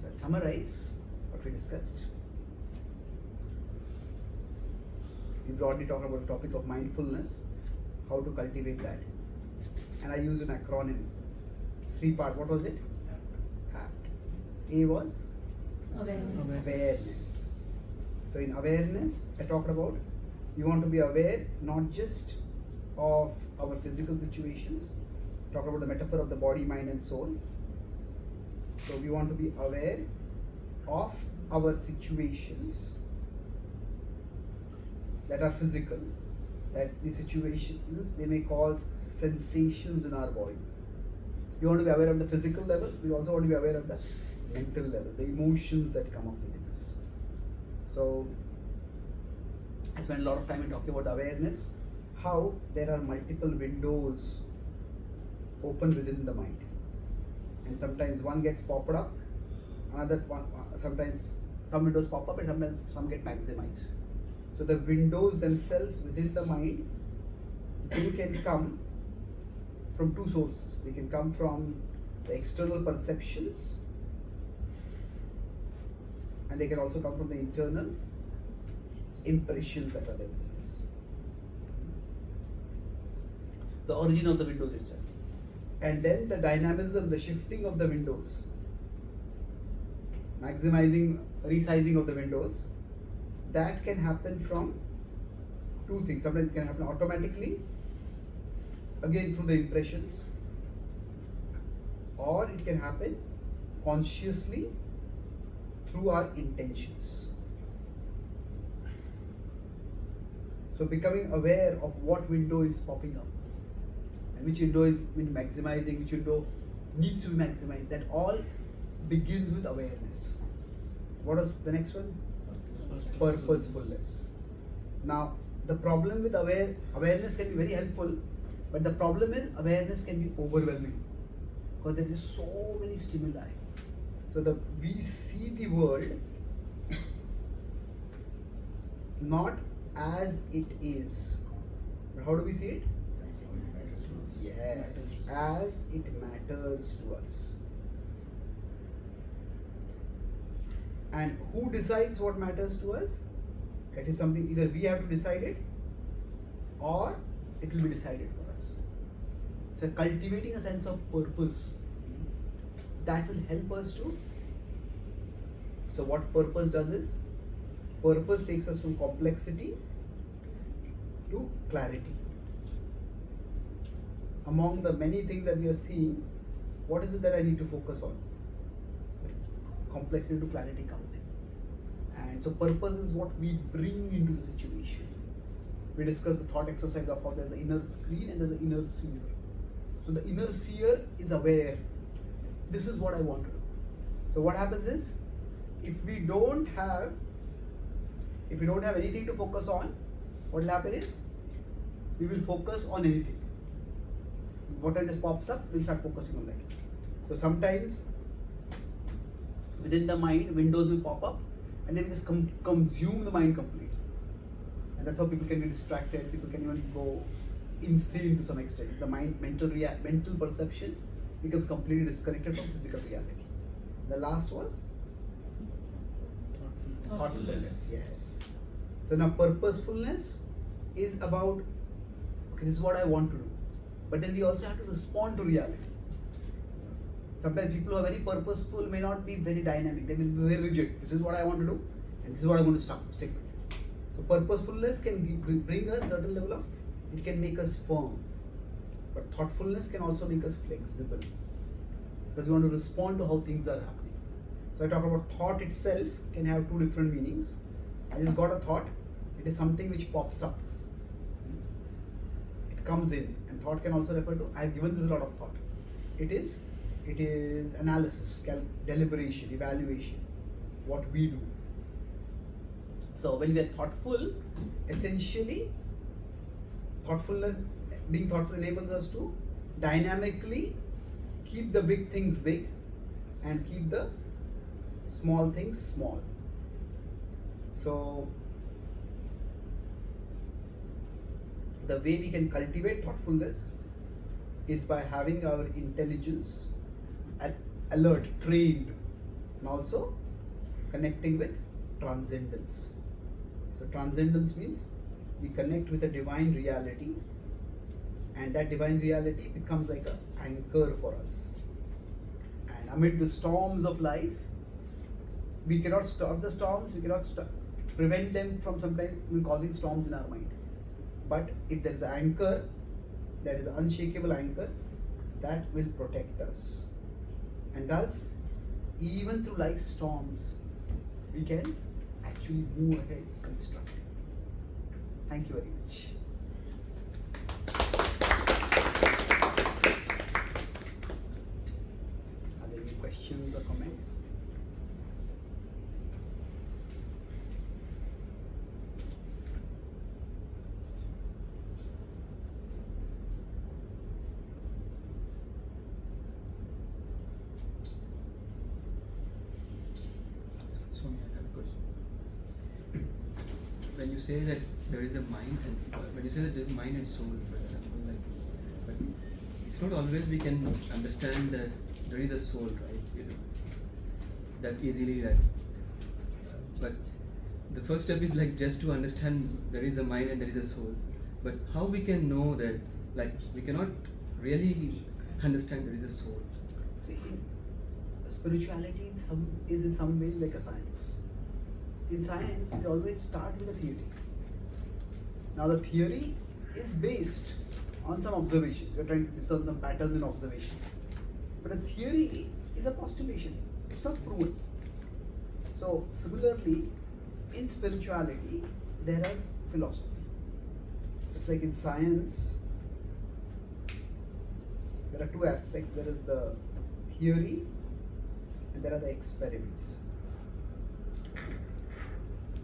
So I'll summarize what we discussed. We broadly talked about the topic of mindfulness, how to cultivate that. And I used an acronym, 3-part. What was it? APT. A was? Awareness. So in awareness, I talked about you want to be aware not just of our physical situations, talked about the metaphor of the body, mind and soul. So we want to be aware of our situations that are physical, that the situations, they may cause sensations in our body. You want to be aware of the physical level, we also want to be aware of the mental level, the emotions that come up within us. So I spent a lot of time in talking about awareness, how there are multiple windows open within the mind. And sometimes one gets popped up, another one, sometimes some windows pop up and sometimes some get maximized. So the windows themselves within the mind, they can come from 2 sources. They can come from the external perceptions, and they can also come from the internal impressions that are there within us. The origin of the windows itself. And then the dynamism, the shifting of the windows, maximizing, resizing of the windows, that can happen from 2 things. Sometimes it can happen automatically, again through the impressions, or it can happen consciously through our intentions. So becoming aware of what window is popping up and which window is maximizing, which window needs to be maximized, that all begins with awareness. What is the next one? Purposefulness. Now, the problem with awareness can be very helpful, but the problem is awareness can be overwhelming because there is so many stimuli. So we see the world not as it is. But how do we see it? Yes, as it matters to us. And who decides what matters to us? It is something either we have to decide it or it will be decided for us. So cultivating a sense of purpose, that will help us to. So what purpose does is, purpose takes us from complexity to clarity. Among the many things that we are seeing, what is it that I need to focus on? Complexity to clarity comes in. And so purpose is what we bring into the situation. We discussed the thought exercise of how there's an inner screen and there's an inner seer. So the inner seer is aware. This is what I want to do. So what happens is, if we don't have anything to focus on, what will happen is, we will focus on anything. Whatever just pops up, we'll start focusing on that. So sometimes within the mind, windows will pop up and they will just consume the mind completely. And that's how people can get distracted, people can even go insane to some extent. The mind, mental perception becomes completely disconnected from physical reality. The last was? Thoughtfulness. Yes. So now purposefulness is about, okay, this is what I want to do. But then we also have to respond to reality. Sometimes people who are very purposeful may not be very dynamic. They will be very rigid. This is what I want to do, and this is what I'm going to stick with. So purposefulness can bring a certain level of, it can make us firm. But thoughtfulness can also make us flexible. Because we want to respond to how things are happening. So I talk about thought itself can have two different meanings. I just got a thought. It is something which pops up. It comes in. And thought can also refer to, I have given this a lot of thought. It is analysis, deliberation, evaluation, what we do. So when we are thoughtful, essentially, being thoughtful enables us to dynamically keep the big things big and keep the small things small. So the way we can cultivate thoughtfulness is by having our intelligence alert, trained, and also connecting with transcendence. So transcendence means we connect with a divine reality, and that divine reality becomes like an anchor for us. And amid the storms of life, we cannot stop the storms, we cannot prevent them from sometimes even causing storms in our mind. But if there is an anchor, that is an unshakable anchor, that will protect us. And thus, even through life's storms, we can actually move ahead constructively. Thank you very much. Are there any questions or comments? When you say that there is a mind and when you say that there is mind and soul, for example, like, but it's not always we can understand that there is a soul, right? You know, that easily. That, but the first step is like just to understand there is a mind and there is a soul. But how we can know that? Like we cannot really understand there is a soul. See, spirituality is in some way like a science. In science, we always start with a theory. Now the theory is based on some observations. We are trying to discern some patterns in observation. But a theory is a postulation. It's not proven. So similarly, in spirituality, there is philosophy. Just like in science, there are two aspects. There is the theory and there are the experiments.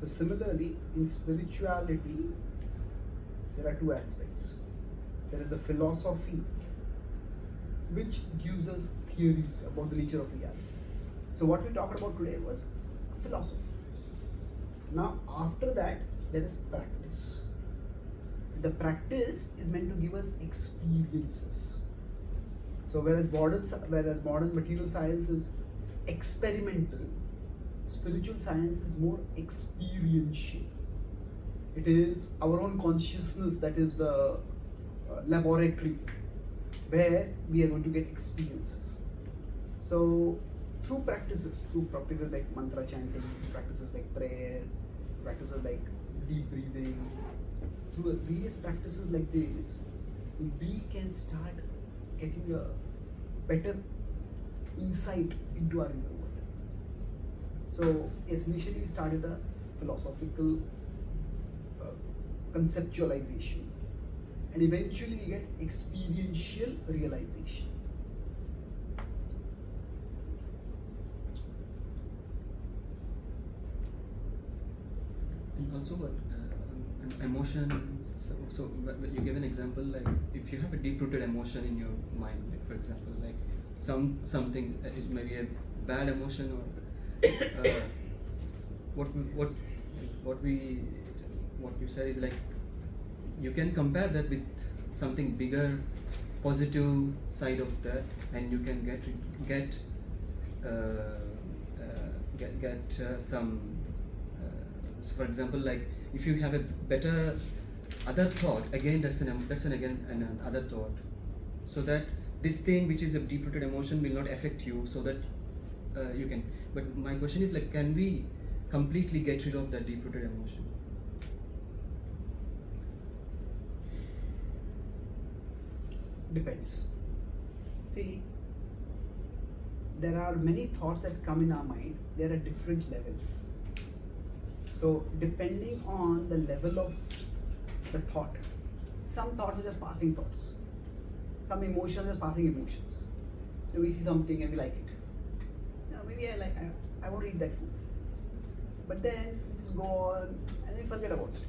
So similarly, in spirituality, there are two aspects. There is the philosophy, which gives us theories about the nature of reality. So what we talked about today was philosophy. Now after that, there is practice. The practice is meant to give us experiences. So whereas modern material science is experimental, spiritual science is more experiential. It is our own consciousness that is the laboratory where we are going to get experiences. So through practices like mantra chanting, practices like prayer, practices like deep breathing, through various practices like this, we can start getting a better insight into our inner world. So yes, initially we started the philosophical conceptualization, and eventually we get experiential realization. And also what emotions. So you give an example, like if you have a deep-rooted emotion in your mind, like for example, like something, it may be a bad emotion, or what you said is like you can compare that with something bigger, positive side of that, and you can get some. So for example, like if you have a better other thought, again that's another thought, so that this thing which is a deep-rooted emotion will not affect you, so that you can. But my question is like, can we completely get rid of that deep-rooted emotion? Depends. See, there are many thoughts that come in our mind. There are different levels. So depending on the level of the thought, some thoughts are just passing thoughts. Some emotions are just passing emotions. So we see something and we like it. Maybe I won't eat that food. But then we just go on and then forget about it.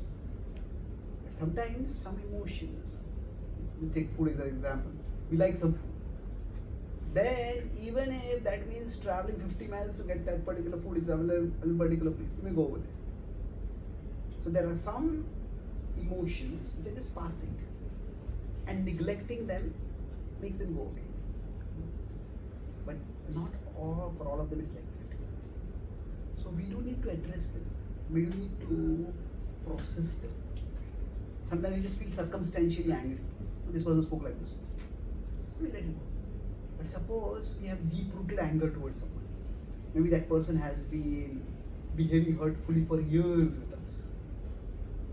But sometimes some emotions, let's take food as an example. We like some food. Then even if that means traveling 50 miles to get that particular food is available in a particular place, we may go over there. So there are some emotions which are just passing, and neglecting them makes them go away. But not for all of them it's like that. So we do need to address them. We do need to process them. Sometimes we just feel circumstantially angry. This person spoke like this. We let it go. But suppose we have deep-rooted anger towards someone. Maybe that person has been behaving hurtfully for years with us.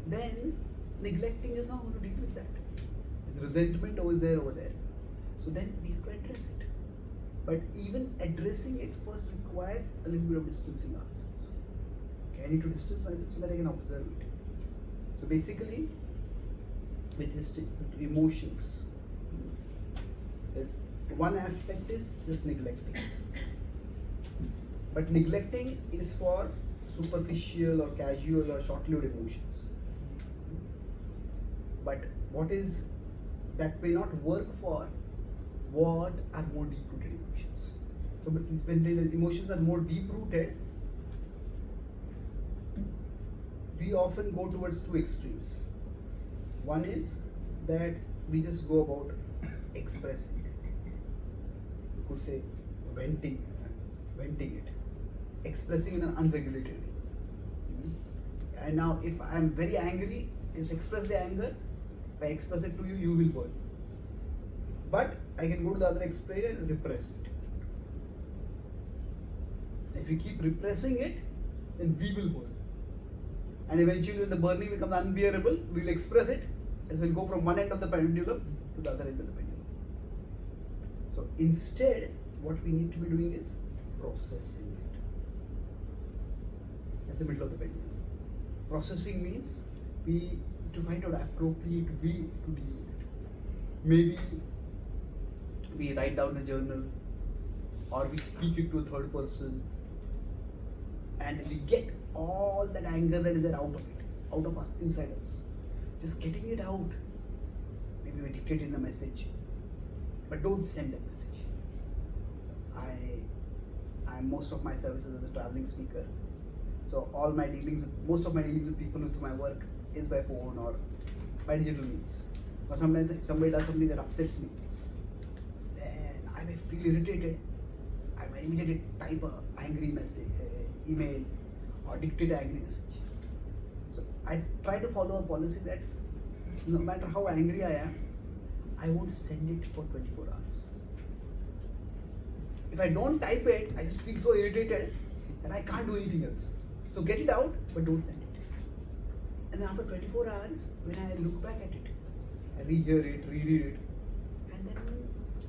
Then neglecting is not going to deal with that. There's resentment over there. So then we have to address it. But even addressing it first requires a little bit of distancing ourselves. Okay, I need to distance myself so that I can observe it. So basically, with emotions, there's one aspect is just neglecting. But neglecting is for superficial or casual or short-lived emotions. But that may not work for what are more deep-rooted emotions. So when the emotions are more deep-rooted, we often go towards two extremes. One is that we just go about expressing. You could say venting it, expressing in an unregulated way. And now if I am very angry, just express the anger. If I express it to you, you will burn. But I can go to the other extreme and repress it. If you keep repressing it, then we will burn. And eventually when the burning becomes unbearable, we will express it, and we'll go from one end of the pendulum to the other end of the pendulum. So instead, what we need to be doing is processing it. That's the middle of the pendulum. Processing means we to find out appropriate way to deal with it. Maybe we write down a journal, or we speak it to a third person, and we get all that anger that is there out of it, out of us, inside us. Just getting it out. Maybe we dictate in a message, but don't send a message. I'm most of my services as a traveling speaker, so most of my dealings with people with my work is by phone or by digital means. Or sometimes if somebody does something that upsets me, then I may feel irritated. I might immediately type a angry message, email, or dictate an angry message. So I try to follow a policy that no matter how angry I am, I won't send it for 24 hours. If I don't type it, I just feel so irritated and I can't do anything else. So get it out, but don't send it. And then after 24 hours, when I look back at it, I rehear it, reread it, and then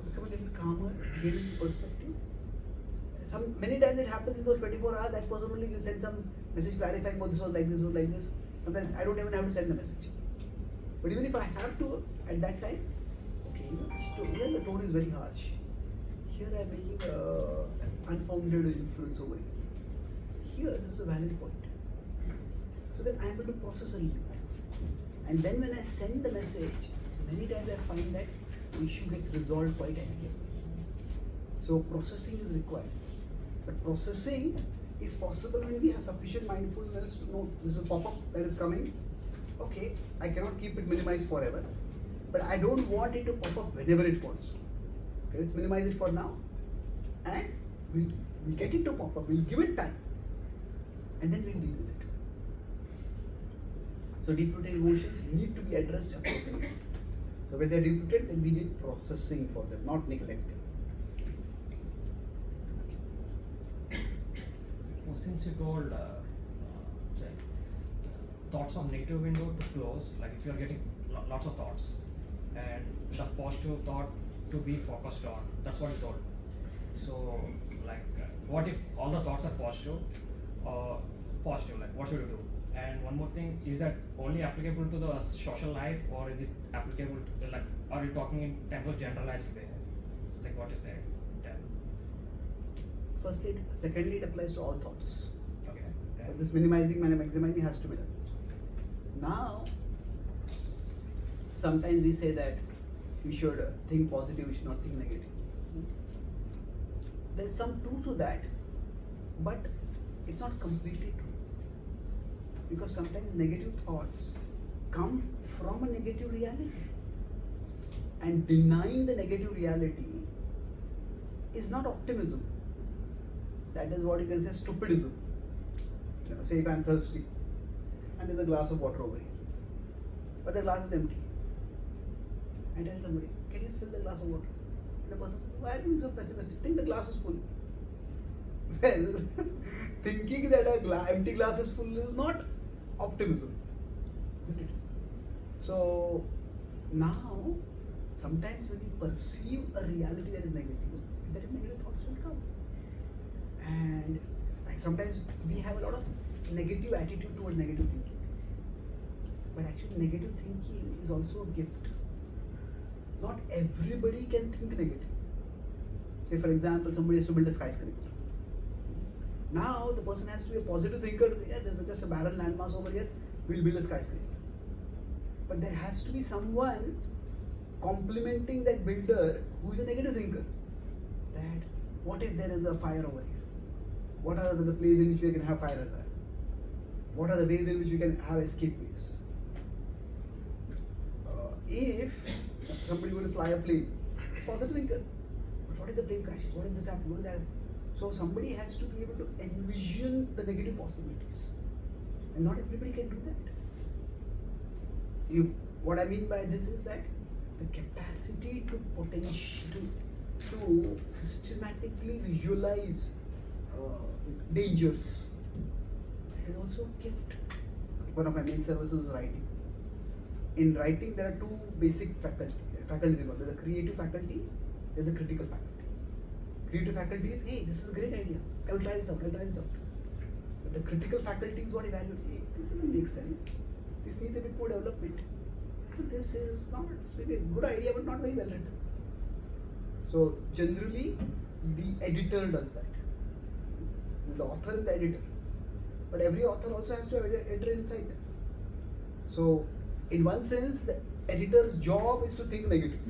become a little calmer, get into perspective. Many times it happens in those 24 hours, that person only send some message clarifying, oh, this was like this, was like this. Sometimes I don't even have to send the message. But even if I have to at that time, okay, here the tone is very harsh. Here I am making unfounded influence over you. Here, this is a valid point. So then I am able to process a little bit. And then when I send the message, many times I find that the issue gets resolved quite amicably. So processing is required. But processing is possible when we have sufficient mindfulness to know this is a pop-up that is coming. Okay, I cannot keep it minimized forever, but I don't want it to pop up whenever it wants to. Okay, let's minimize it for now, and we'll get it to pop up. We'll give it time, and then we'll deal with it. So deep-rooted emotions need to be addressed appropriately. So when they're deep-rooted, then we need processing for them, not neglecting. Well, since you told say, thoughts of negative window to close, like if you are getting lots of thoughts and the positive thought to be focused on, that's what you told. So like what if all the thoughts are positive, like what should you do? And one more thing, is that only applicable to the social life, or is it applicable to, like, are you talking in terms of generalized way, like what you said? Firstly, secondly, it applies to all thoughts. Okay. But this minimizing and maximizing has to be done. Now, sometimes we say that we should think positive, we should not think negative. There's some truth to that, but it's not completely true. Because sometimes negative thoughts come from a negative reality. And denying the negative reality is not optimism. That is what you can say stupidism. You know, say if I'm thirsty and there's a glass of water over here, but the glass is empty. I tell somebody, can you fill the glass of water? And the person says, why are you being so pessimistic? Think the glass is full. Well, thinking that a empty glass is full is not optimism, isn't it? So now, sometimes when we perceive a reality that is negative thoughts will come. And like sometimes we have a lot of negative attitude towards negative thinking. But actually negative thinking is also a gift. Not everybody can think negative. Say for example, somebody has to build a skyscraper. Now the person has to be a positive thinker to say, yeah, there's just a barren landmass over here, we'll build a skyscraper. But there has to be someone complimenting that builder who is a negative thinker. That what if there is a fire over here? What are the places in which we can have fire hazard? What are the ways in which we can have escape ways? If somebody will fly a plane, positive thinker. But what if the plane crashes? What if this happens? What if that happens? So somebody has to be able to envision the negative possibilities. And not everybody can do that. What I mean by this is that the capacity to systematically visualize dangers is also a gift. One of my main services is writing. In writing, there are two basic faculties involved. There's a creative faculty, there's a critical faculty. Creative faculty is, hey, this is a great idea. I will try this out. But the critical faculty is what evaluates, hey, this doesn't make sense. This needs a bit more development. This is not, it's maybe a good idea, but not very well written. So generally, the editor does that. The author and the editor. but every author also has to enter inside them. So, in one sense, the editor's job is to think negative.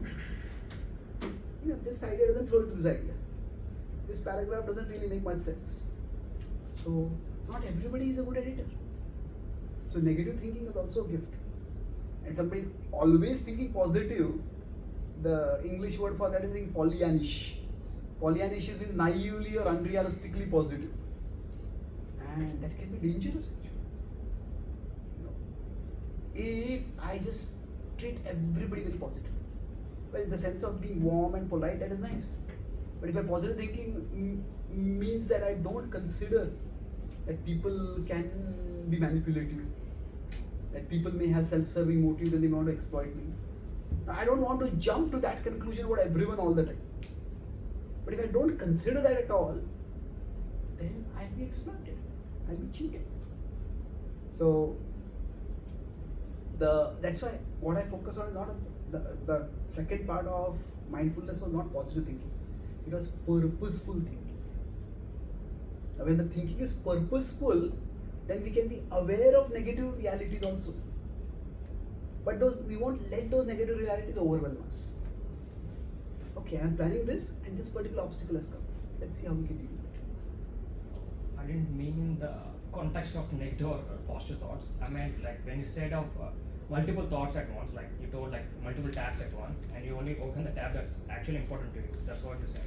This idea doesn't flow into this idea. This paragraph doesn't really make much sense. So, not everybody is a good editor. So, negative thinking is also a gift. And somebody is always thinking positive. The English word for that is being Pollyannish. Pollyannish is naively or unrealistically positive. And that can be dangerous actually. If I just treat everybody very positive, well, in the sense of being warm and polite, that is nice. But if my positive thinking means that I don't consider that people can be manipulative, that people may have self-serving motives and they want to exploit me. Now, I don't want to jump to that conclusion about everyone all the time. But if I don't consider that at all, then I'll be exploited. I'll be cheated. So that's why what I focus on is not the second part of mindfulness was not positive thinking. It was purposeful thinking. Now, when the thinking is purposeful, then we can be aware of negative realities also. But we won't let those negative realities overwhelm us. Okay, I'm planning this and this particular obstacle has come. Let's see how we can deal with it. I didn't mean in the context of negative or positive thoughts. I meant like when you said of multiple thoughts at once, like you told like multiple tabs at once, and you only open the tab that's actually important to you. That's what you said.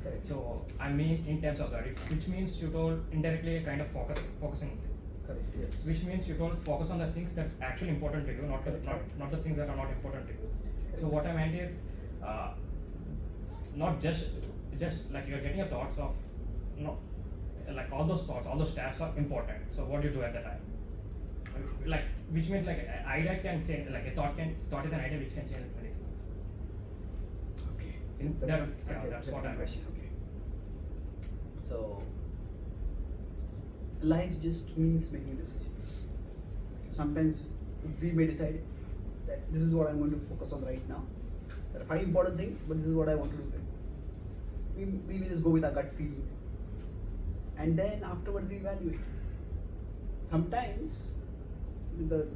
Correct. So I mean in terms of that, which means you told indirectly kind of focusing. Correct, yes. Which means you don't focus on the things that actually important to you, not the things that are not important to you. So what I meant is, not just like you're getting your thoughts of, like all those thoughts, all those tabs are important. So what do you do at the time? Like which means like an idea can change, like a thought is an idea which can change many things. Okay. That's what I'm question. Okay. So life just means making decisions. Sometimes we may decide that this is what I'm going to focus on right now. There are 5 important things, but this is what I want to do. We may just go with our gut feeling, and then afterwards we evaluate. Sometimes the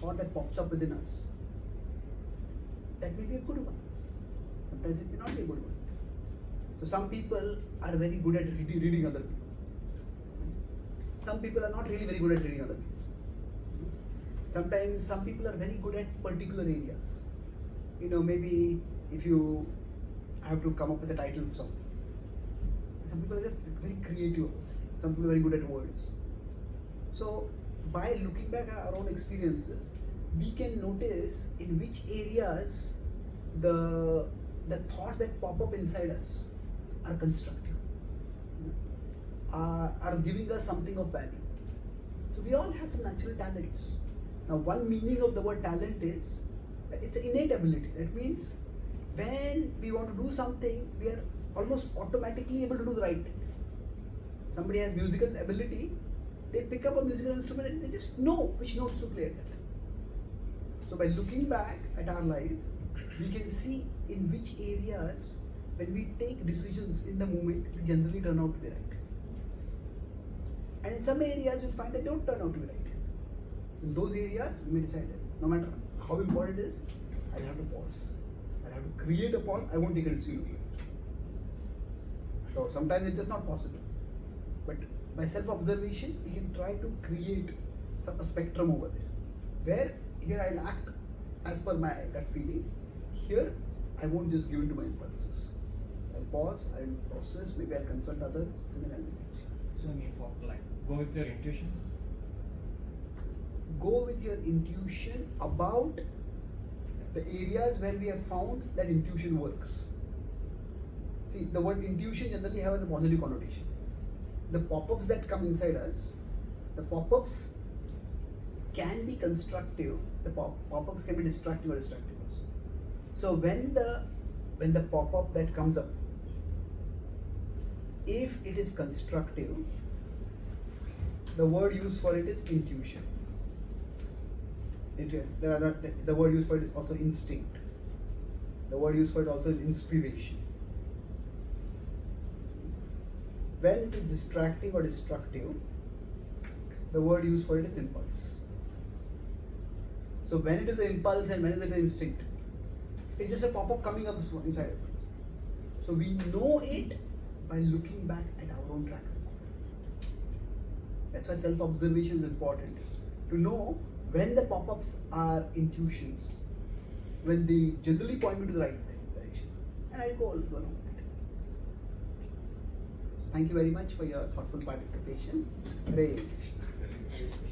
thought that pops up within us, that may be a good one. Sometimes it may not be a good one. So some people are very good at reading other people. Some people are not really very good at reading other people. Sometimes some people are very good at particular areas. Maybe if you have to come up with a title of something. Some people are just very creative. Some people are very good at words. So by looking back at our own experiences, we can notice in which areas the thoughts that pop up inside us are constructive, are giving us something of value. So we all have some natural talents. Now, one meaning of the word talent is that it's an innate ability. That means when we want to do something, we are almost automatically able to do the right thing. Somebody has musical ability, they pick up a musical instrument and they just know which notes to play at that. So by looking back at our life, we can see in which areas, when we take decisions in the moment, we generally turn out to be right. And in some areas, you'll find that they don't turn out to be right. In those areas, we may decide that no matter how important it is, I'll have to pause. I'll have to create a pause. I won't take a decision. So sometimes it's just not possible. But by self-observation, we can try to create a spectrum over there. Where here I'll act as per my gut feeling. Here, I won't just give in to my impulses. I'll pause, I'll process, maybe I'll consult others, and then I'll make a decision. So I mean for like go with your intuition. Go with your intuition about the areas where we have found that intuition works. See, the word intuition generally has a positive connotation. The pop-ups that come inside us, the pop-ups can be constructive, the pop-ups can be destructive or destructive also. So when the pop-up that comes up, if it is constructive, the word used for it is intuition. The word used for it is also instinct. The word used for it also is inspiration. When it is distracting or destructive, The word used for it is impulse. So when it is an impulse and when is it an instinct? It's just a pop-up coming up inside. So we know it by looking back at our own track record. That's why self-observation is important. To know when the pop-ups are intuitions, when they generally point me to the right direction. And I go along that. Thank you very much for your thoughtful participation. Hare Krishna.